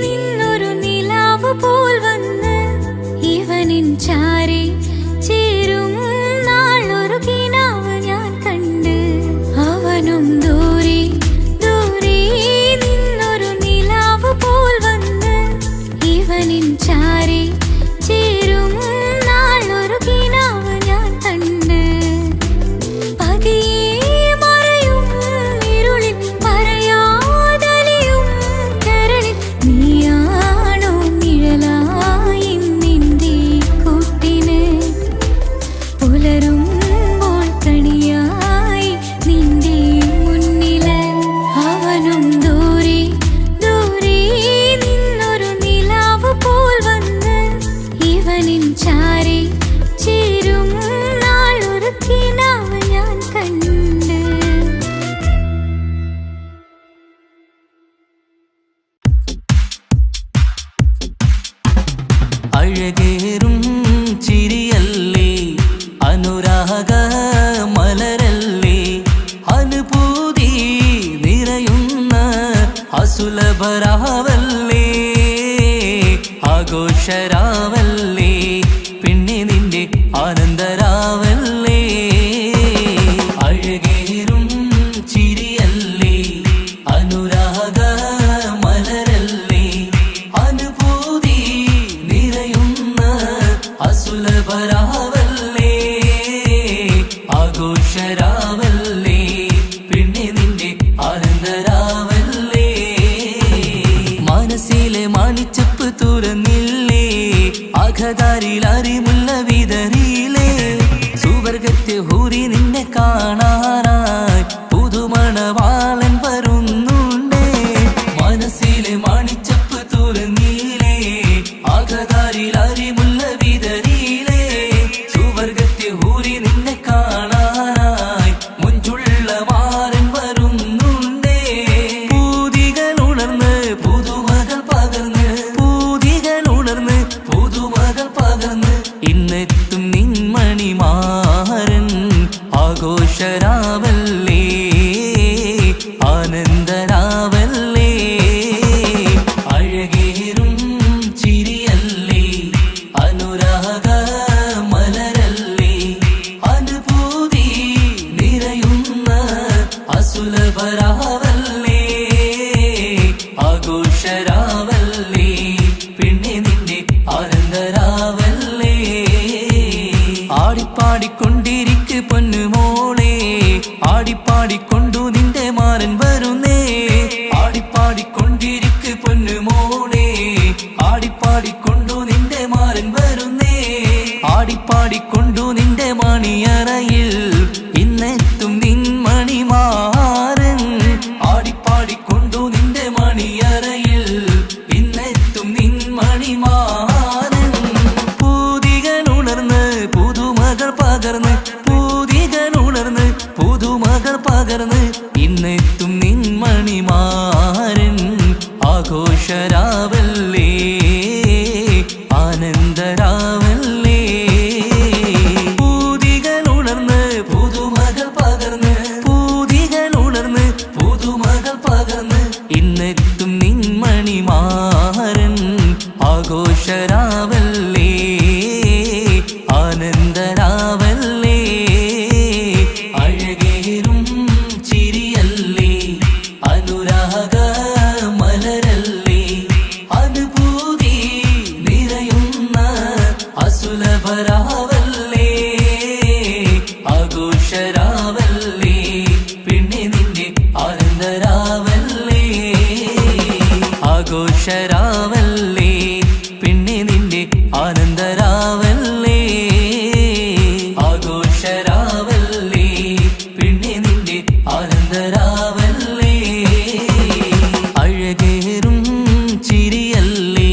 നിന്നൊരു നിലാവ് പോൽ വന്ന് ഇവനിൻ ചാരി ചേരും നാളൊരു കിനാവ് ഞാൻ കണ്ട്. അവനും ദൂരെ ദൂരെ നിന്നൊരു നിലാവ് പോൽ വന്ന് ഇവനിൻ ചാരി ചേരും നാളൊരു കിനാവ് ഞാൻ കണ്ട്. പതിയെ മറയും ഇരുളിൽ പറയാതലിയും കരളിൽ നീയാണോ നിഴലായി നിന്റെ കൂട്ടിന്. പുലരുമ്പോൾ കണിയായി നിന്റെ മുന്നില്. അവനും ദൂരെ ദൂരെ നിന്നൊരു നിലാവ് പോൽ വന്ന് ഇവനിൻ ചാരി ചേരും നാളൊരു കിനാവ് ഞാൻ കണ്ട്. അഴകേറും ചിരിയല്ലേ അനുരാഗ മലരല്ലേ അനുഭൂതി നിറയുന്ന അസുലഭരാവല്ലേ ആഘോഷരാവല്ലേ പിന്നെ നിന്റെ ആനന്ദരാവല്ലേ. അഴകേറും ചിരിയല്ലേ അനുരാഗ മലരല്ലേ അനുഭൂതി നിറയുന്ന അസുലഭരാവല്ലേ ആഘോഷരാവല്ലേ പിന്നെ നിന്റെ ആനന്ദരാവല്ലേ. മനസ്സിലെ മാണിച്ചപ്പ് തുറന്നില്ലേ അഘതാരിൽ അരിമുല്ല വിതറിയില്ലേ. സുവർഗത്തെ ഹൂരി നിന്നെ കാണാനായി പുതുമണവാളൻ വരുന്നുണ്ടേ. മനസ്സിലെ മാണിച്ചപ്പ് തുറന്നില്ലേ അഘതാരിൽ അരിമുല്ല വിതറിയില്ലേ. സുവർഗത്തെ ഹൂരി നിന്നെ കാണാനായി മുഞ്ചുള്ള മാരൻ വരുന്നുണ്ടേ. പൂതികൾ ഉണർന്ന് പുതുമകൾ പകർന്ന് പൂതികൾ ഉണർന്ന് പുതുമകൾ പകർന്ന് ഇന്നെത്തും നിൻമണിമാരൻ ആഘോഷരാവല്ലേ ആനന്ദരാവല്ലേ. അഴകേറും ചിരിയല്ലേ അനുരാഗ മലരല്ലേ അനുഭൂതി നിറയുന്ന അസുലഭരാവല്ലേ ആഘോഷരാവല്ലേ പിന്നെ നിന്റെ ആനന്ദരാവല്ലേ. ആടിപ്പാടിക്കൊണ്ടിരിക്ക് പൊന്നുമോളെ ആടിപ്പാടിക്കൊണ്ടു നിന്റെ മാരൻ വരുന്നേ. ആടിപ്പാടിക്കൊണ്ടിരിക്ക് പൊന്നുമോളെ ആടിപ്പാടിക്കൊണ്ടു നിന്റെ മാരൻ വരുന്നേ. ആടിപ്പാടിക്കൊണ്ടു നിന്റെ മണിയറയിൽ ഇന്നെത്തും നിൻ മണിമാരൻ. ആടിപ്പാടിക്കൊണ്ടു നിന്റെ മണിയറയിൽ വീട്ടിലെത്തും നിൻമണിമാരൻ ആഘോഷരാവല്ലേ ആനന്ദരാവല്ലേ അഴകേറും ചിരിയല്ലേ അനുരാഗ മലരല്ലേ അനുഭൂതി നിറയുന്ന അസുലഭരാവല്ലേ ആഘോഷരാവല്ലേ പിന്നെ നിന്റെ ആനന്ദരാവല്ലേ ആഘോഷരാവല്ലേ പിന്നെ നിന്റെ ആനന്ദരാവല്ലേ ആഘോഷരാവല്ലേ പിന്നെ നിന്റെ ആനന്ദരാവല്ലേ അഴകേറും ചിരിയല്ലേ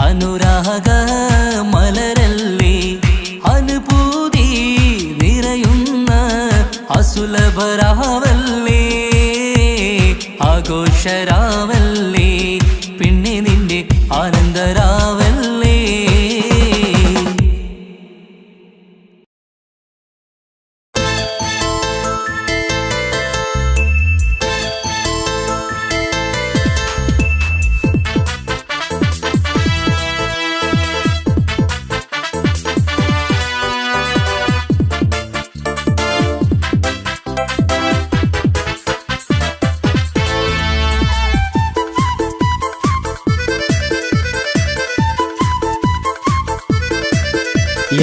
അനുരാഗ മലരല്ലേ അനുഭൂതി നിറയുന്ന അസുലഭരാവല്ലേ ആഘോഷരാവല്ലേ പിന്നെ നിന്റെ ആനന്ദരാവല്ലേ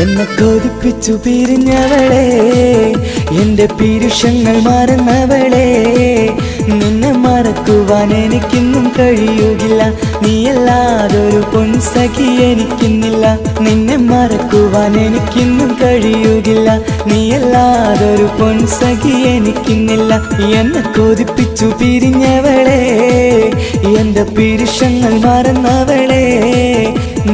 എന്നെ കൊതിപ്പിച്ചു പിരിഞ്ഞവളെ എന്റെ പീരുഷങ്ങൾ മറന്നവളെ നിന്നെ മറക്കുവാൻ എനിക്കിന്നും കഴിയുകില്ല നീയല്ലാതൊരു പൊൻസഖി എനിക്കിന്നില്ല നിന്നെ മറക്കുവാൻ എനിക്കിന്നും കഴിയുകില്ല നീയല്ലാതൊരു പൊൻസഖി എനിക്കിന്നില്ല എന്നെ കൊതിപ്പിച്ചു പിരിഞ്ഞവളെ എന്റെ പീരുഷങ്ങൾ മറന്നവളെ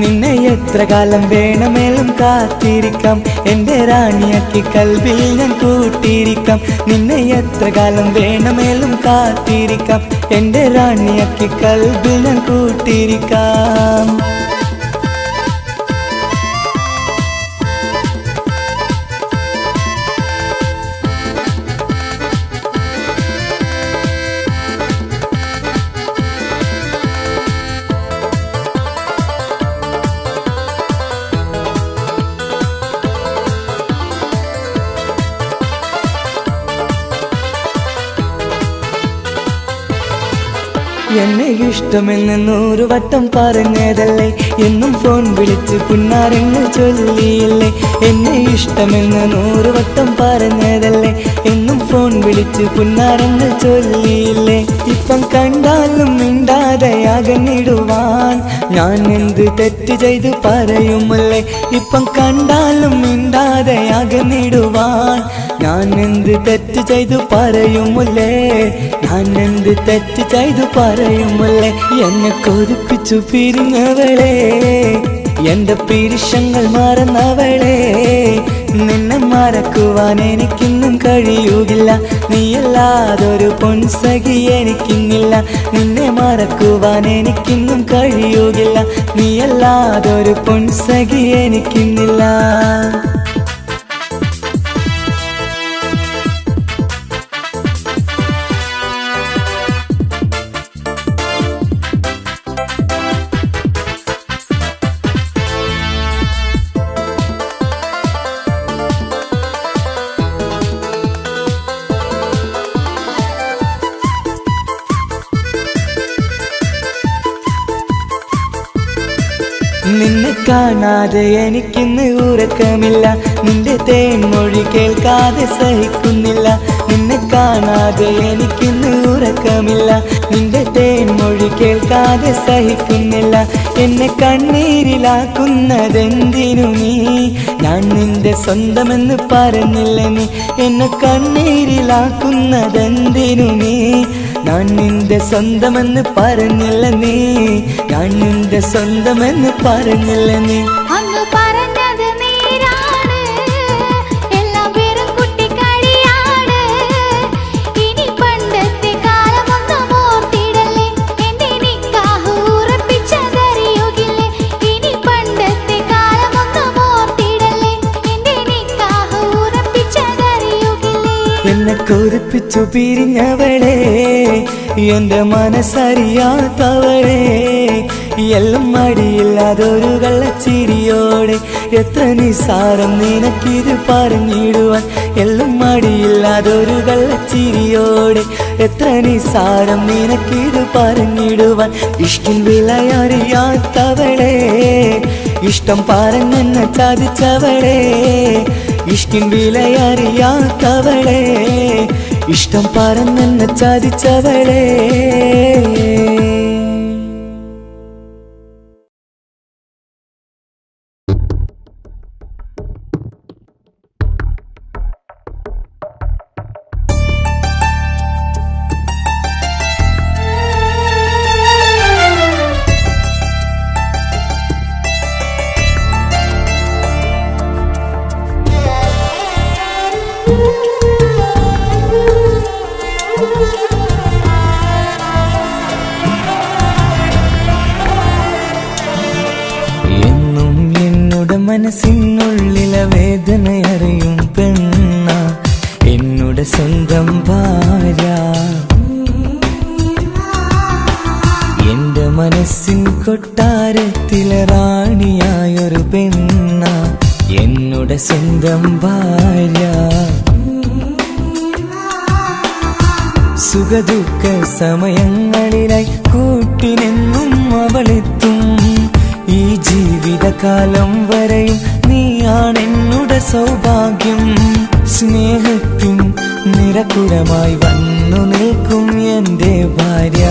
നിന്നെ എത്ര കാലം വേണമെങ്കിലും കാത്തിരിക്കാം എന്റെ റാണിയാക്കി കൽവിൽ ഞാൻ കൂട്ടിയിരിക്കാം നിന്നെ എത്ര കാലം വേണമെങ്കിലും കാത്തിരിക്കാം എന്റെ റാണിയാക്കി കൽവിൽ ഞാൻ കൂട്ടിയിരിക്കാം എന്നെ ഇഷ്ടമെന്ന് 100 വട്ടം പറഞ്ഞതല്ലേ എന്നും ഫോൺ വിളിച്ച് പുന്നാരങ്ങൾ ചൊല്ലിയില്ലേ എന്നെ ഇഷ്ടമെന്ന് 100 വട്ടം പറഞ്ഞതല്ലേ എന്നും ഫോൺ വിളിച്ച് പുന്നാരങ്ങൾ ചൊല്ലിയില്ലേ ഇപ്പം കണ്ടാലും മിണ്ടാതെ അകന്നിടുവാൻ ഞാൻ എന്ത് തെറ്റ് ചെയ്ത് പറയുമല്ലേ ഇപ്പം കണ്ടാലും മിണ്ടാതെ അകന്നിടുവാൻ ഞാൻ എന്ത് തെറ്റ് ചെയ്തു പറയുമല്ലേ ഞാൻ എന്ത് തെറ്റ് ചെയ്തു പറയുമല്ലേ എന്നെ കൊതിപ്പിച്ചു പിരിഞ്ഞവളെ എന്റെ പീരുഷങ്ങൾ മറന്നവളെ നിന്നെ മറക്കുവാൻ എനിക്കിന്നും കഴിയുകില്ല നീയല്ലാതൊരു പൊൻസഖി എനിക്കിന്നില്ല നിന്നെ മറക്കുവാൻ എനിക്കിന്നും കഴിയുകില്ല നീയല്ലാതൊരു പൊൻസഖി എനിക്കിന്നില്ല നിന്നെ കാണാതെ എനിക്കിന്ന് ഉറക്കമില്ല നിന്റെ തേൻമൊഴി കേൾക്കാതെ സഹിക്കുന്നില്ല നിന്നെ കാണാതെ എനിക്കിന്ന് ഉറക്കമില്ല നിന്റെ തേൻമൊഴി കേൾക്കാതെ സഹിക്കുന്നില്ല എന്നെ കണ്ണീരിലാക്കുന്നതെന്തിനു നീ ഞാൻ നിന്റെ സ്വന്തമെന്ന് പറഞ്ഞില്ല നീ എന്നെ കണ്ണീരിലാക്കുന്നതെന്തിനു നീ ഞാൻ നിന്റെ സ്വന്തമെന്ന് പറഞ്ഞില്ല നീ ഞാൻ നിന്റെ സ്വന്തമെന്ന് പറഞ്ഞില്ല നീ അങ്ങ് പറഞ്ഞത് നേരാണ് എല്ലാം വെറും കുട്ടിക്കളിയാണ് ഇനി പണ്ടത്തെ കാലമൊന്നും ഓർത്തിടല്ലേ എന്റെ നിക്കാഹ് ഉറപ്പിച്ചതറിയുകില്ലേ ഇനി പണ്ടത്തെ കാലമൊന്നും ഓർത്തിടല്ലേ എന്റെ നിക്കാഹ് ഉറപ്പിച്ചതറിയുകില്ലേ എന്നെ കൊതിപ്പിച്ചു പിരിഞ്ഞവളെ എന്റെ മനസ്സറിയാത്തവളെ എല്ലാം മടിയില്ലാതൊരു കള്ളച്ചിരിയോടെ എത്ര നിസാരം നിനക്കിത് പറഞ്ഞിടുവാൻ എല്ലാം മടിയില്ലാതൊരു കള്ളച്ചിരിയോടെ എത്ര നിസാരം നിനക്കിത് പറഞ്ഞിടുവാൻ ഇഷ്ടിൻ വിലയറിയാത്തവളെ ഇഷ്ടം പറഞ്ഞെന്നെ ചതിച്ചവളെ ഇഷ്ടിൻ വിലയറിയാത്തവളെ ഇഷ്ടം പറഞ്ഞെന്നെ ചതിച്ചവളെ മനസ്സിനുള്ളിലെ വേദനയറിയും പെണ്ണ എന്നുടെ സ്വന്തം ഭാര്യ എന്റെ മനസ്സിൻ കൊട്ടാരത്തിലെ റാണിയായൊരു പെണ്ണ എന്നുടെ സ്വന്തം ഭാര്യ സുഖദുഃഖ സമയങ്ങളിലായി കൂട്ടിനെന്നും അവളെത്തും ഈ ജീവിതകാലം വരെയും നീയാണെന്നുടെ സൗഭാഗ്യം സ്നേഹത്തിൻ നിറകുടമായി വന്നു നിൽക്കും എന്റെ ഭാര്യ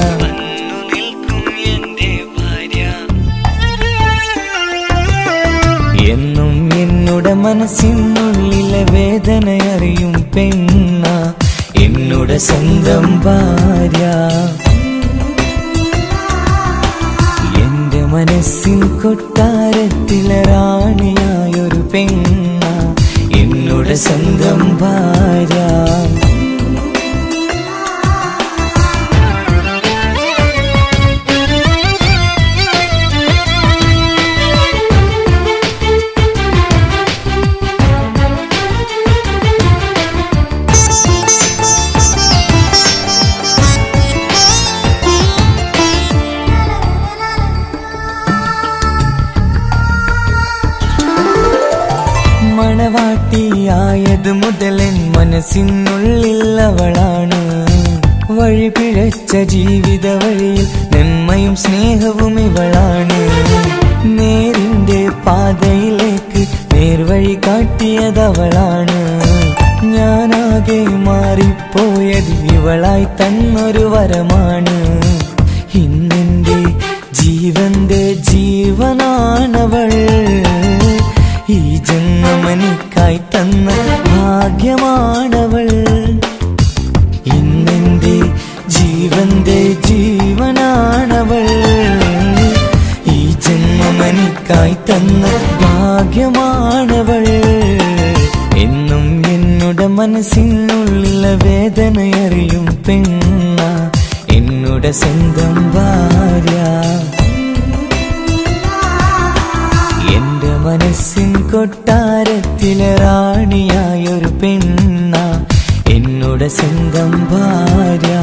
എന്നും എന്നുടെ മനസ്സിനുള്ളിലെ വേദനയറിയും പെണ്ണ എന്നുടെ സ്വന്തം ഭാര്യ മനസ്സിൻ കൊട്ടാരത്തിലെ റാണിയായൊരു പെണ്ണ എന്നുടെ സ്വന്തം ഭാര്യ മണവാട്ടിയായത് മുതലൻ മനസ്സിനുള്ളിൽ അവളാണ് വഴി പിഴച്ച ജീവിത വഴിയിൽ നന്മയും സ്നേഹവും ഇവളാണ് നേരിന്റെ പാതയിലേക്ക് നേർവഴി കാട്ടിയതവളാണ് ഞാനാകെ മാറിപ്പോയത് ഇവളായി തന്നൊരു വരമാണ് ഇന്നെന്റെ ജീവന്റെ ജീവനാണവൾ ഈ ജന്മമെനിക്കായി തന്ന ഭാഗ്യമാണവൾ ഇന്നെന്റെ ജീവന്റെ ജീവനാണവൾ ഈ ജന്മമെനിക്കായി തന്ന ഭാഗ്യമാണവൾ എന്നും എന്നുടെ മനസ്സിനുള്ളിലെ വേദനയറിയും പെണ്ണ എന്നുടെ സ്വന്തം ഭാര്യ എന്റെ മനസ്സിൻ കൊട്ടാരത്തിലെ റാണിയായൊരു പെണ്ണ എന്നുടെ സ്വന്തം ഭാര്യ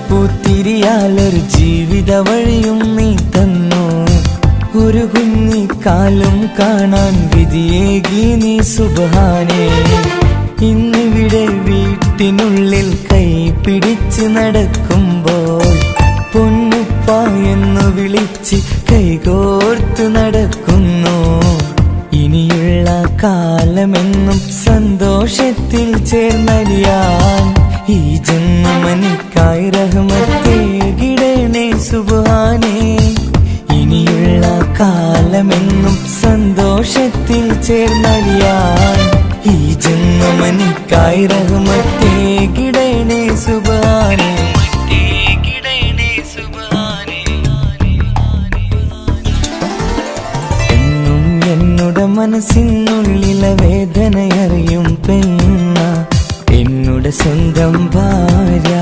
സന്തോഷപ്പൂത്തിരിയാലൊരു ജീവിത വഴിയും നീ തന്നു ഒരു കുഞ്ഞിക്കാലും കാണാൻ വിധിയേകി നീ സുബ്ഹാനേ ഇന്നിവിടെ വീട്ടിനുള്ളിൽ കൈ പിടിച്ച് നടക്കുമ്പോൾ പൊന്നുപ്പ എന്ന് വിളിച്ച് കൈകോർത്ത് നടക്കുന്നു ഇനിയുള്ള കാലമെന്നും സന്തോഷത്തിൽ ചേർന്നലിയാൻ ഈ ജന്മനിക്കായി റഹ്മത്തേകിടണേ സുബ്ഹാനേ ഇനിയുള്ള കാലമെന്നും സന്തോഷത്തിൽ ചേർന്നലിയാൻ ഈ ജന്മമനിക്കായി റഹ്മത്തേ കിടണേ സുബ്ഹാനേ എന്നും എന്നുടെ മനസ്സിനുള്ളിലെ വേദനയറിയും പെണ്ണ എന്നുടെ സ്വന്തം ഭാര്യ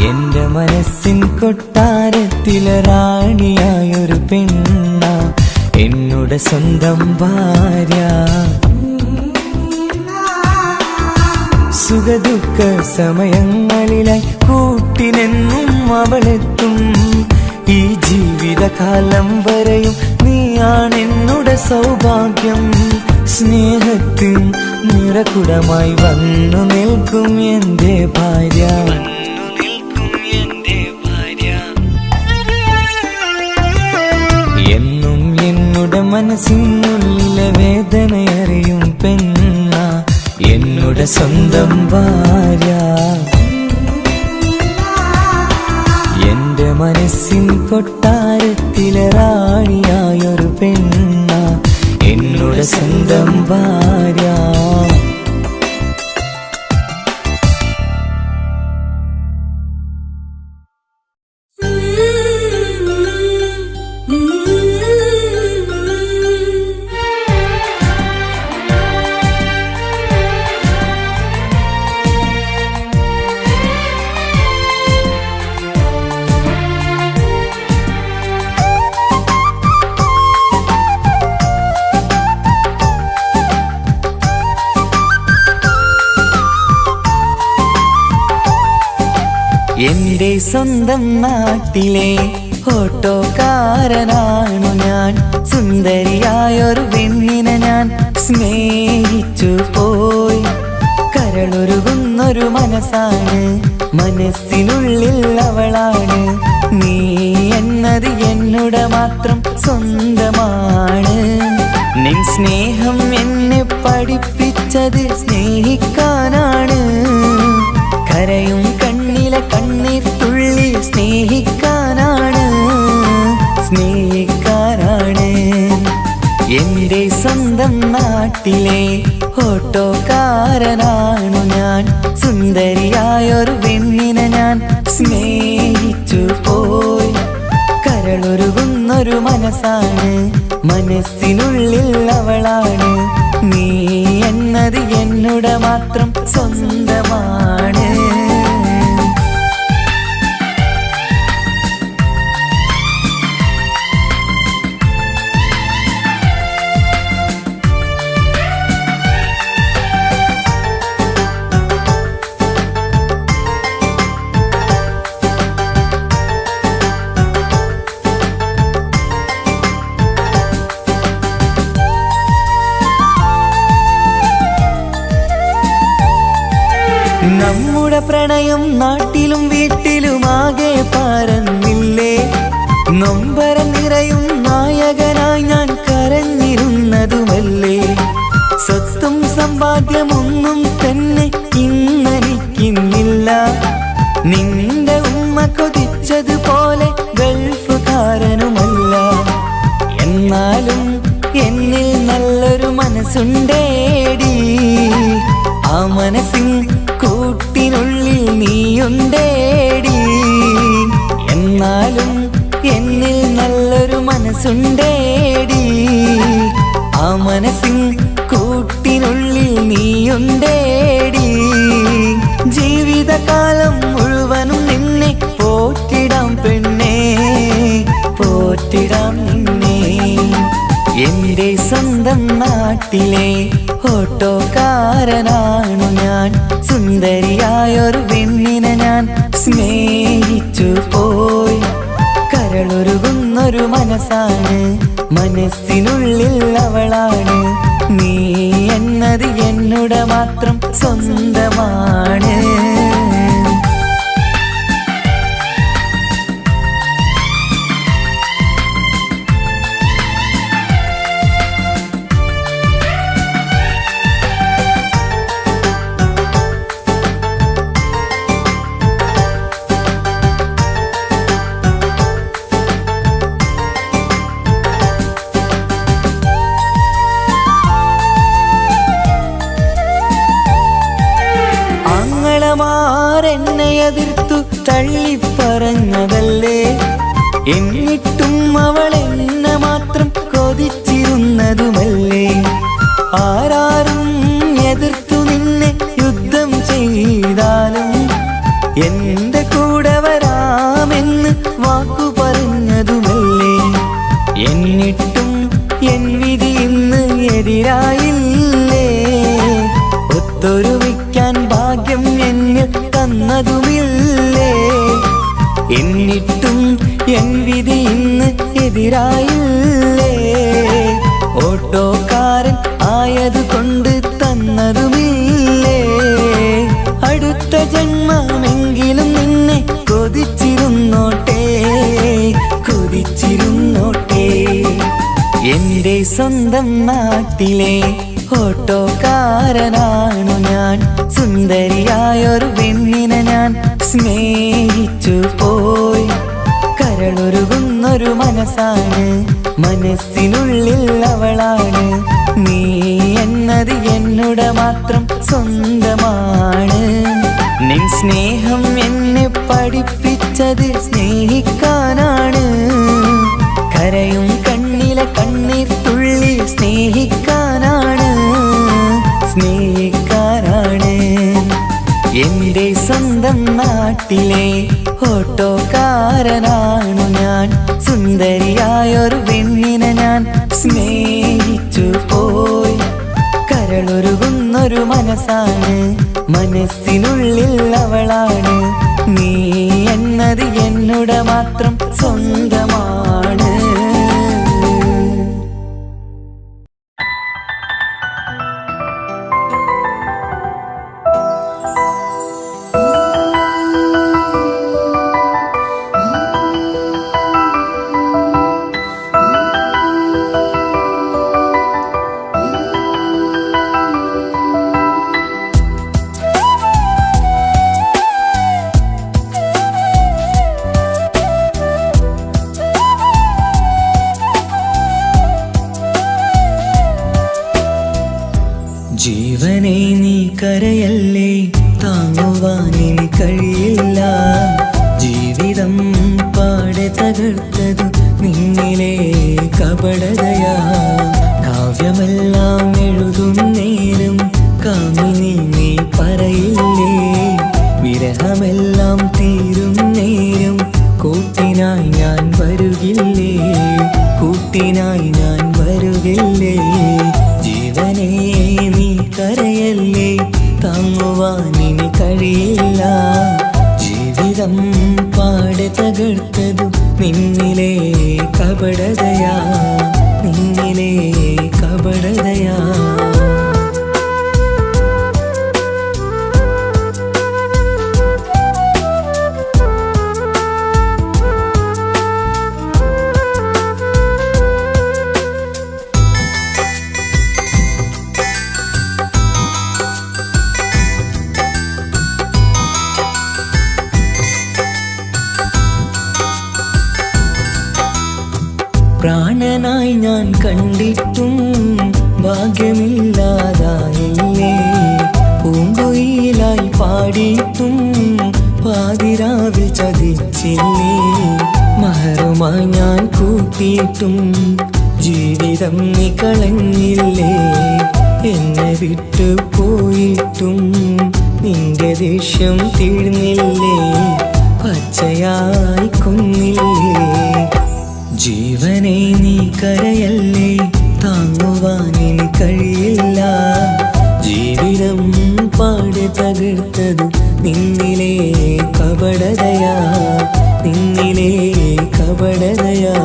എന്റെ മനസ്സിൻ കൊട്ടാരത്തിലെ റാണിയായൊരു പെണ്ണ എന്നുടെ സ്വന്തം ഭാര്യ സുഖദുഃഖ സമയങ്ങളിലായി കൂട്ടിനെന്നും അവളെത്തും ഈ ജീവിതകാലം വരെയും നീയാണെന്നുടെ സൗഭാഗ്യം സ്നേഹത്തിൻ നിറകുടമായി വന്നു നിൽക്കും എന്റെ ഭാര്യ എന്നും എന്നുടെ മനസ്സിനുള്ളിലെ വേദനയറിയും പെണ്ണ എന്നുടെ സ്വന്തം ഭാര്യ എന്റെ മനസ്സിൻ കൊട്ടാരത്തിലെ റാണിയായൊരു പെണ്ണ എന്നുടെ സ്വന്തം ഭാര്യ എന്റെ സ്വന്തം നാട്ടിലെ ഓട്ടോക്കാരനാണു ഞാൻ സുന്ദരിയായൊരു പെണ്ണിനെ ഞാൻ സ്നേഹിച്ചു പോയി കരളൊരുകുന്നൊരു മനസ്സാണ് മനസ്സിനുള്ളിൽ അവളാണ് നീ എന്നത് എന്നുടെ മാത്രം സ്വന്തമാണ് നിൻ സ്നേഹം എന്നെ പഠിപ്പിച്ചത് സ്നേഹിക്കാനാണ് കരയും കണ്ണിലെ കണ്ണീർ തുള്ളി സ്നേഹിക്കാനാണ് എന്റെ സ്വന്തം നാട്ടിലെ ഓട്ടോക്കാരനാണു ഞാൻ സുന്ദരിയായൊരു പെണ്ണിനെ ഞാൻ സ്നേഹിച്ചു പോയി കരളൊരുകുന്നൊരു മനസ്സാണ് മനസ്സിനുള്ളിൽ അവളാണ് നീ എന്നത് എന്നുടെ മാത്രം സ്വന്തമാണ് നമ്മുടെ പ്രണയം നാട്ടിലും വീട്ടിലുമാകെ പരന്നില്ലേ നൊമ്പരം നിറയും നായകനായി ഞാൻ കരഞ്ഞിരുന്നതുമല്ലേ സ്വത്തും സമ്പാദ്യമൊന്നും തന്നെ ഇന്നെനിക്കിന്നില്ല നിന്റെ ഉമ്മ കൊതിച്ചതുപോലെ ഗൾഫുകാരനുമല്ല എന്നാലും എന്നിൽ നല്ലൊരു മനസ്സുണ്ടേടി ആ മനസ്സിൻ കൂട്ടിനുള്ളിൽ നീയുണ്ടേടി എന്നാലും എന്നിൽ നല്ലൊരു മനസ്സുണ്ടേടി ആ മനസ്സിൻ കൂട്ടിനുള്ളിൽ നീയുണ്ടേടി ജീവിതകാലം മുഴുവനും നിന്നെ പോറ്റിടാം പെണ്ണേ പോറ്റിടാം നിന്നെ എന്റെ സ്വന്തം നാട്ടിലെ ഓട്ടോക്കാരനാണു ഞാൻ സുന്ദരിയായൊരു പെണ്ണിനെ ഞാൻ സ്നേഹിച്ചു പോയി കരളൊരുകുന്നൊരു മനസ്സാണ് മനസ്സിനുള്ളിൽ അവളാണ് നീ എന്നത് എന്നുടെ മാത്രം സ്വന്തമാണ് തള്ളിപ്പറഞ്ഞതല്ലേ. എന്നിട്ടും അവൾ എന്നെ മാത്രം കൊതിച്ചിരുന്നതുമല്ലേ. ആരാരും എതിർത്തു നിന്നെ യുദ്ധം ചെയ്താലും എന്റെ കൂടെ വരാമെന്ന് വാക്കു പറഞ്ഞതുമല്ലേ. എന്നിട്ടും എൻ വിധി ഇന്ന് എതിരായില്ലേ. ഒത്തൊരുമിക്കാൻ ഭാഗ്യം എന്നിൽ തന്നതുമില്ലേ. എന്നിട്ടും എൻ വിധി ഇന്ന് എതിരായില്ലേ. ഓട്ടോക്കാരൻ ആയതുകൊണ്ട് തന്നതുമില്ലേ. അടുത്ത ജന്മമെങ്കിലും നിന്നെ കൊതിച്ചിരുന്നോട്ടെ, കൊതിച്ചിരുന്നോട്ടെ. എന്റെ സ്വന്തം നാട്ടിലെ ഓട്ടോക്കാരനാണു ഞാൻ. സുന്ദരിയായൊരു പെണ്ണിനെ ഞാൻ സ്നേഹിച്ചു പോയി. കരളൊരുകുന്നൊരു മനസ്സാണ്, മനസ്സിനുള്ളിൽ അവളാണ്. നീ എന്നത് എന്നുടെ മാത്രം സ്വന്തമാണ്. നിൻ സ്നേഹം എന്നെ പഠിപ്പിച്ചത് സ്നേഹിക്കാനാണ്. കരയും കണ്ണിലെ കണ്ണീർ തുള്ളി സ്നേഹിക്കാനാണ്, സ്നേഹിക്കാനാണ്. എന്റെ സ്വന്തം നാട്ടിലെ ഓട്ടോക്കാരനാണു ഞാൻ. സുന്ദരിയായൊരു പെണ്ണിനെ ഞാൻ സ്നേഹിച്ചു പോയി. കരളൊരുകുന്നൊരു മനസ്സാണ്, മനസ്സിനുള്ളിൽ അവളാണ്. നീ എന്നത് എന്നുടെ മാത്രം സ്വന്തമാണ്. ജീവനെ നീ കരയല്ലേ, താങ്ങുവാനിനി കഴിയില്ല. ജീവിതം പാടെ തകർത്തതു നിന്നിലെ കപടതയാ. കാവ്യമെല്ലാം എഴുതും നേരം കാമിനി നീ പറയില്ലേ. വിരഹമെല്ലാം തീരും നേരം കൂട്ടിനായി ഞാൻ വരുകില്ലേ, കൂട്ടിനായി ഞാൻ വരുകില്ലേ. ജീവനേ നീ കരയല്ലേ, താങ്ങുവാനിനി കഴിയില്ല. ജീവിതം പാടെ തകർത്തതു നിന്നിലെ കപടതയാ, നിന്നിലെ കപടതയാ. പ്രാണനായി ഞാൻ കണ്ടിട്ടും ഭാഗ്യമില്ലാതായില്ലേ. പൂങ്കുയിലായി പാടിയിട്ടും പാതിരാവിൽ ചതിച്ചില്ലേ. മഹറുമായി ഞാൻ കൂട്ടിയിട്ടും ജീവിതം നീ കളഞ്ഞില്ലേ. എന്നെ വിട്ടു പോയിട്ടും നിന്റെ ദേഷ്യം തീർന്നില്ലേ, പച്ചയായി കൊന്നില്ലേ. ജീവനെ നീ കരയല്ലേ, താങ്ങുവാനിനി കഴിയില്ല. ജീവിതം പാടെ തകർത്തതു നിന്നിലെ കപടതയാ, നിന്നിലെ കപടതയാ.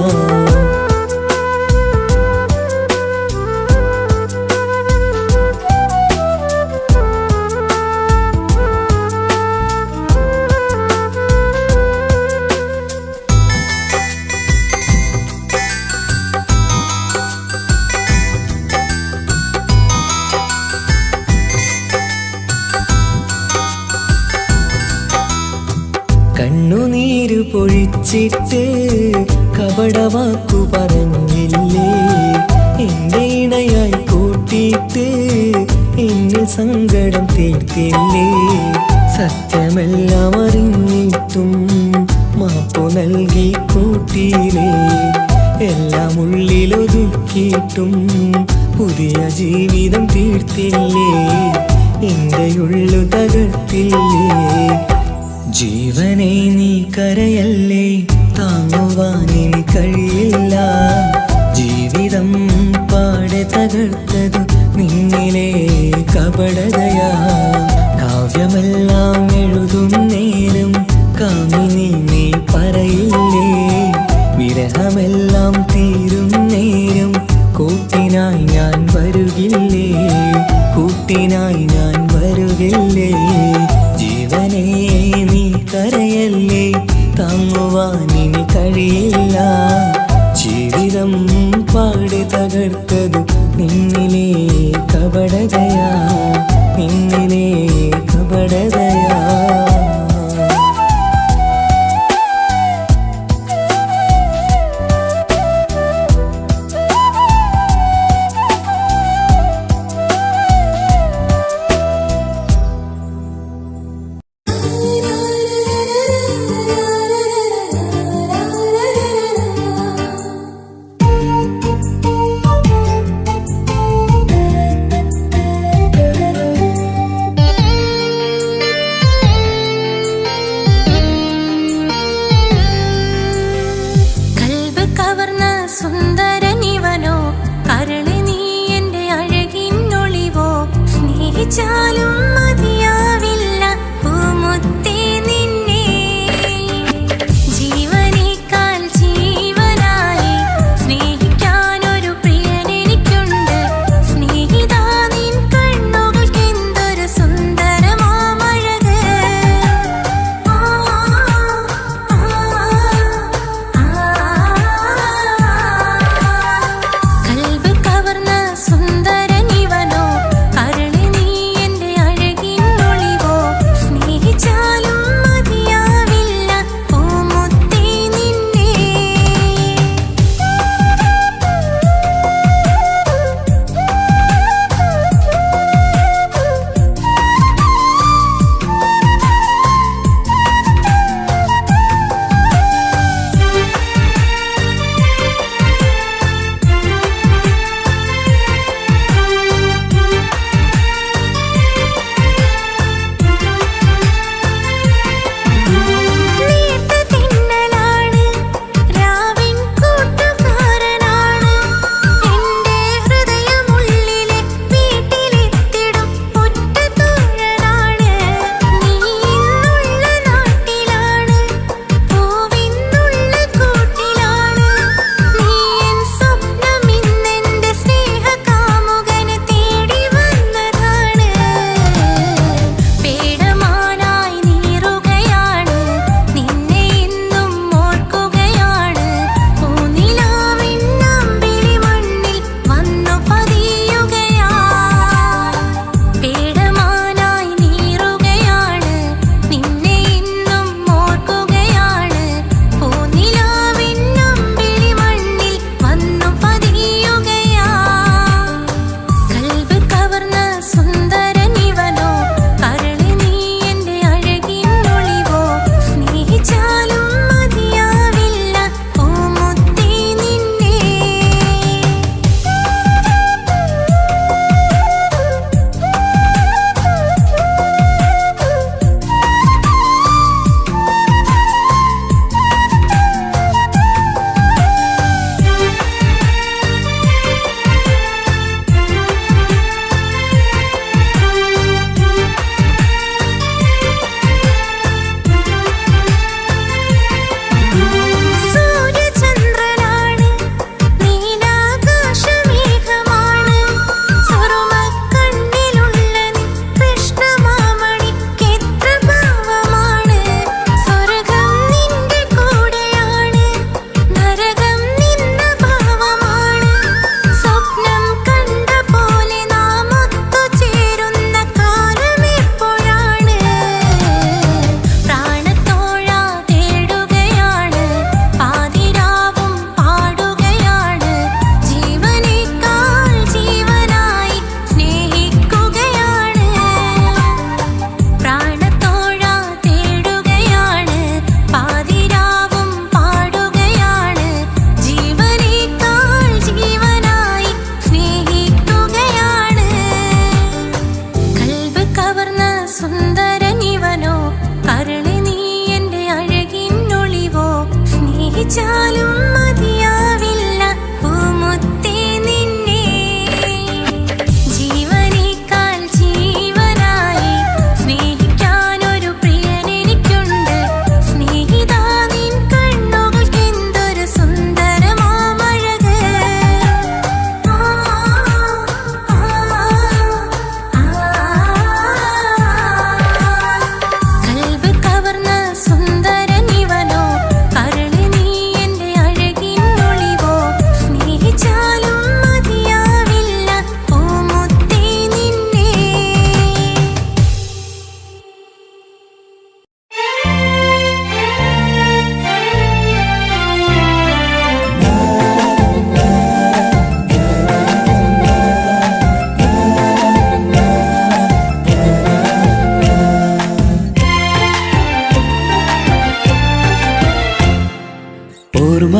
കണ്ണുനീര് പൊഴിച്ചിട്ട് കപടവാക്കു പറഞ്ഞില്ലേ. എന്റെ ഇണയായി കൂട്ടിയിട്ട് എന്നിൽ സങ്കടം തീർത്തില്ലേ. സത്യമെല്ലാം അറിഞ്ഞിട്ട് തെറ്റും മാപ്പു നൽകി കൂട്ടിയിലേ എല്ലാം ഉള്ളിലൊതുക്കിയിട്ടും പുതിയ ജീവിതം തീർത്തില്ലേ എന്റെ ഉള്ളു തകർത്തില്ലേ ജീവനെ നീ കരയല്ലേ താങ്ങുവാനിനി കഴിയില്ല ജീവിതം പാടെ തകർത്തത് നിന്നിലെ കപടതയാ കാവ്യമെല്ലാം എഴുതും നേരം കാമിനി നീ പറയില്ലേ വിരഹമെല്ലാം തീരും നേരം കൂട്ടിനായി ഞാൻ വരുകില്ലേ കൂട്ടിനായി ഞാൻ വരുകില്ലേ ജീവനെ നീ കരയല്ലേ താങ്ങുവാനിനി കഴിയില്ല ജീവിതം പാടി തകർത്തത് നിന്നിലെ കപടതയാ നിന്നിലെ കപടതയാ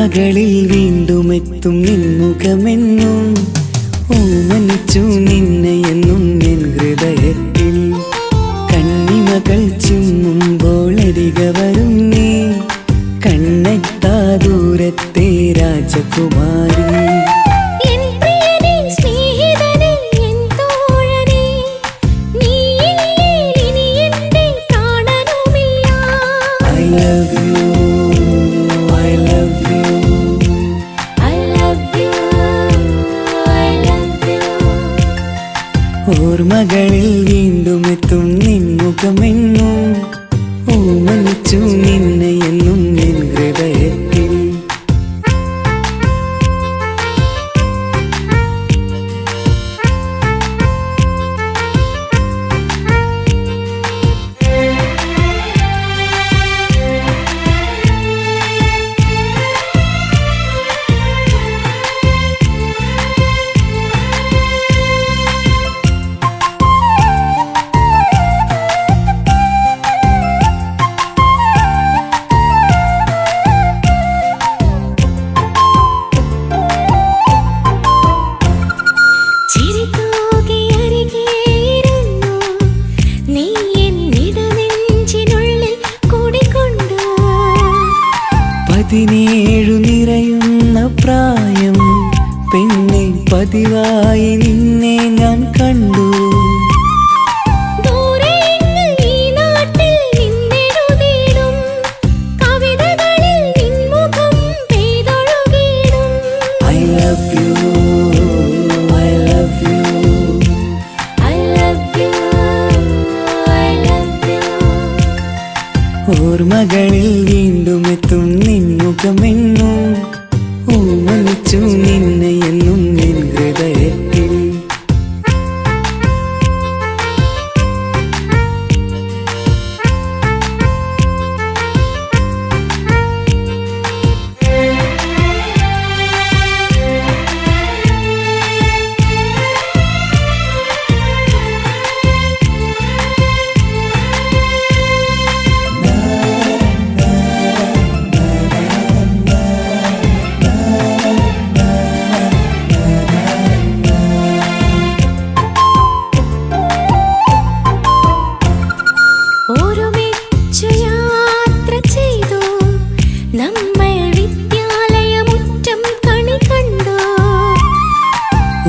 ഓർമ്മകളിൽ വീണ്ടും എത്തും നിൻമുഖമെന്നും ഓമനിച്ചു നിന്നെ എന്നും എൻ ഹൃദയത്തിൽ കണ്ണിമകൾ ചിമ്മുമ്പോൾ അരികെ വരും നീ കണ്ണെത്താ ദൂരത്തെ രാജകുമാരി ഓർമ്മകളിൽ വീണ്ടും എത്തും നിൻമുഖമെന്നും ഓമനിച്ചു നിന്നെ എന്നും എൻ ഹൃദയത്തിൽ നിറയുന്ന പ്രായം പെണ്ണെ പതിവായി നിന്നെ ഞാൻ കണ്ടു ഓർമ്മകളിൽ വീണ്ടും എത്തും നിൻമുഖമെന്നും ഓമനിച്ചു നിന്നെ എന്നും എൻ ഹൃദയത്തിൽ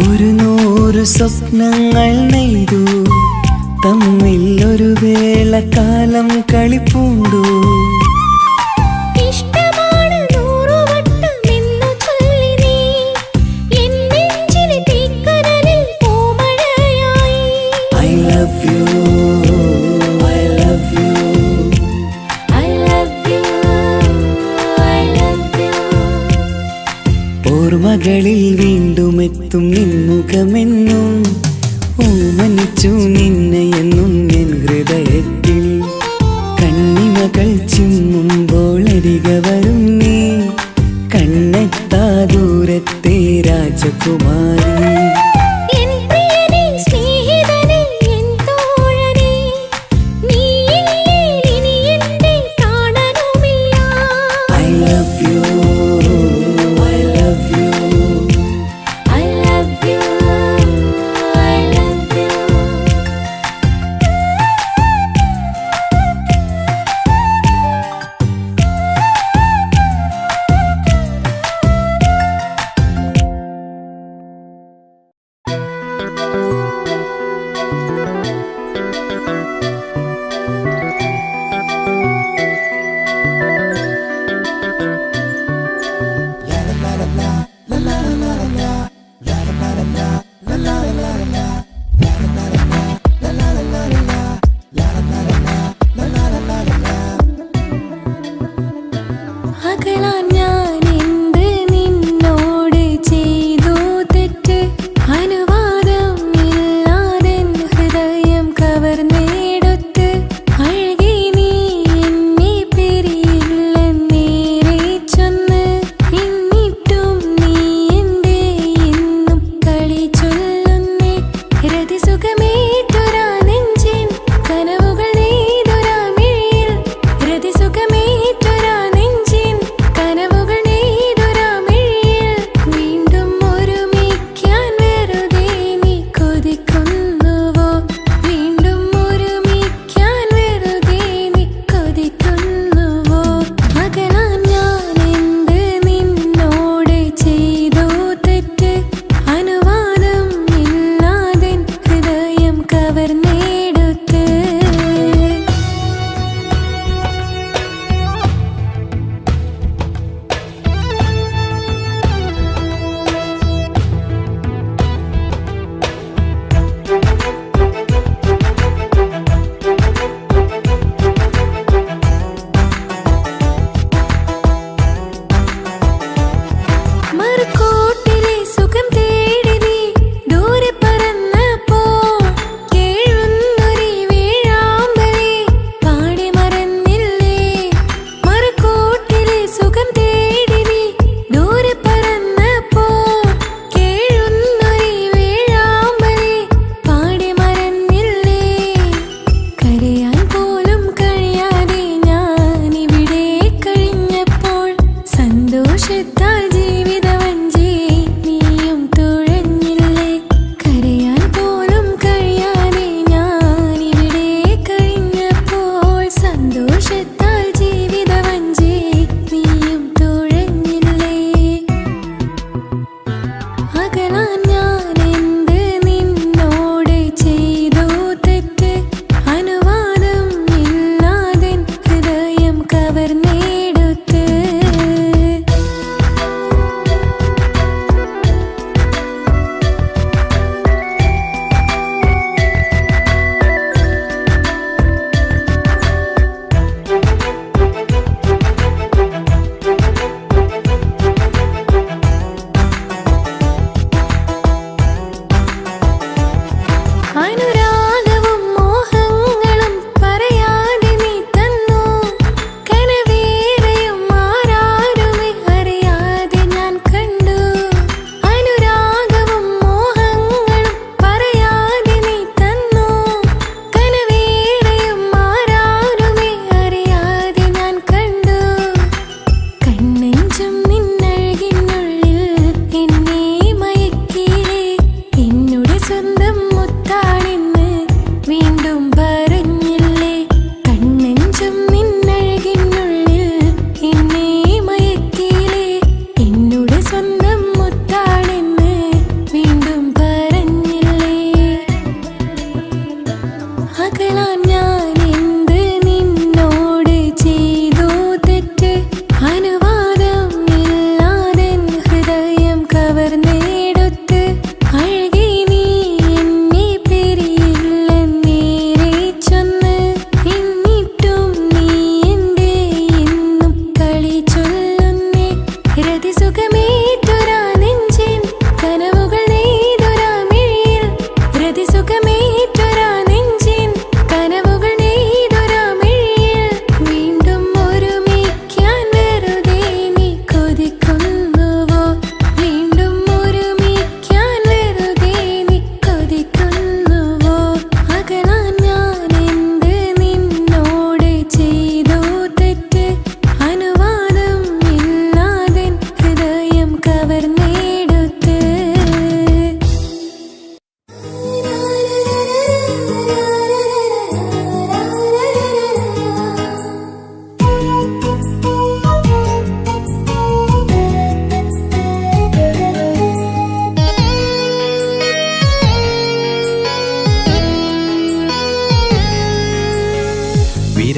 ഒരു നൂറ് സ്വപ്നങ്ങൾ നെയ്തു തമ്മിൽ ഒരു വേള കാലം കളിപ്പൂണ്ടു ഓർമ്മകളിൽ വീണ്ടും എത്തും നിൻമുഖമെന്നും ഓമനിച്ചു നിന്നെ എന്നും എൻ ഹൃദയത്തിൽ കണ്ണിമകൾ ചിമ്മുമ്പോൾ അരികെ വരും നീ കണ്ണെത്താ ദൂരത്തെ രാജകുമാരി അനുവാദം ഇല്ല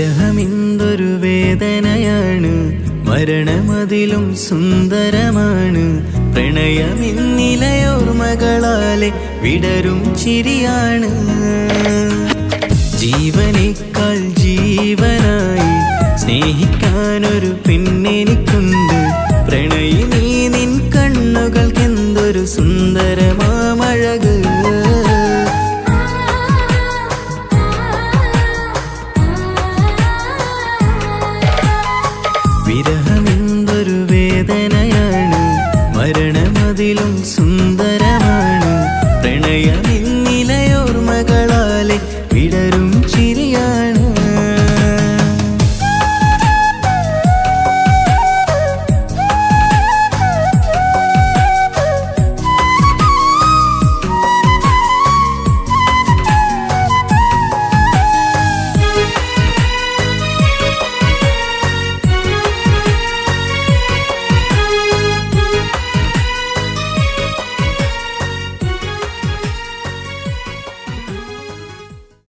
വിരഹമെന്തൊരു വേദനയാണ്, മരണമതിലും സുന്ദരമാണ്. പ്രണയമെന്നിലയോർമകളാലെ വിടരും ചിരിയാണ്. ജീവനേക്കാൾ ജീവനായി സ്നേഹിക്കാനൊരു പെണ്ണെനിക്കുണ്ട്. പ്രണയിനി നിൻ കണ്ണുകൾക്കെന്തൊരു സുന്ദരമാമഴക്. വിരഹമെന്തൊരു വേദനയാണ്, മരണമതിലും സുന്ദരമാണ്. പ്രണയം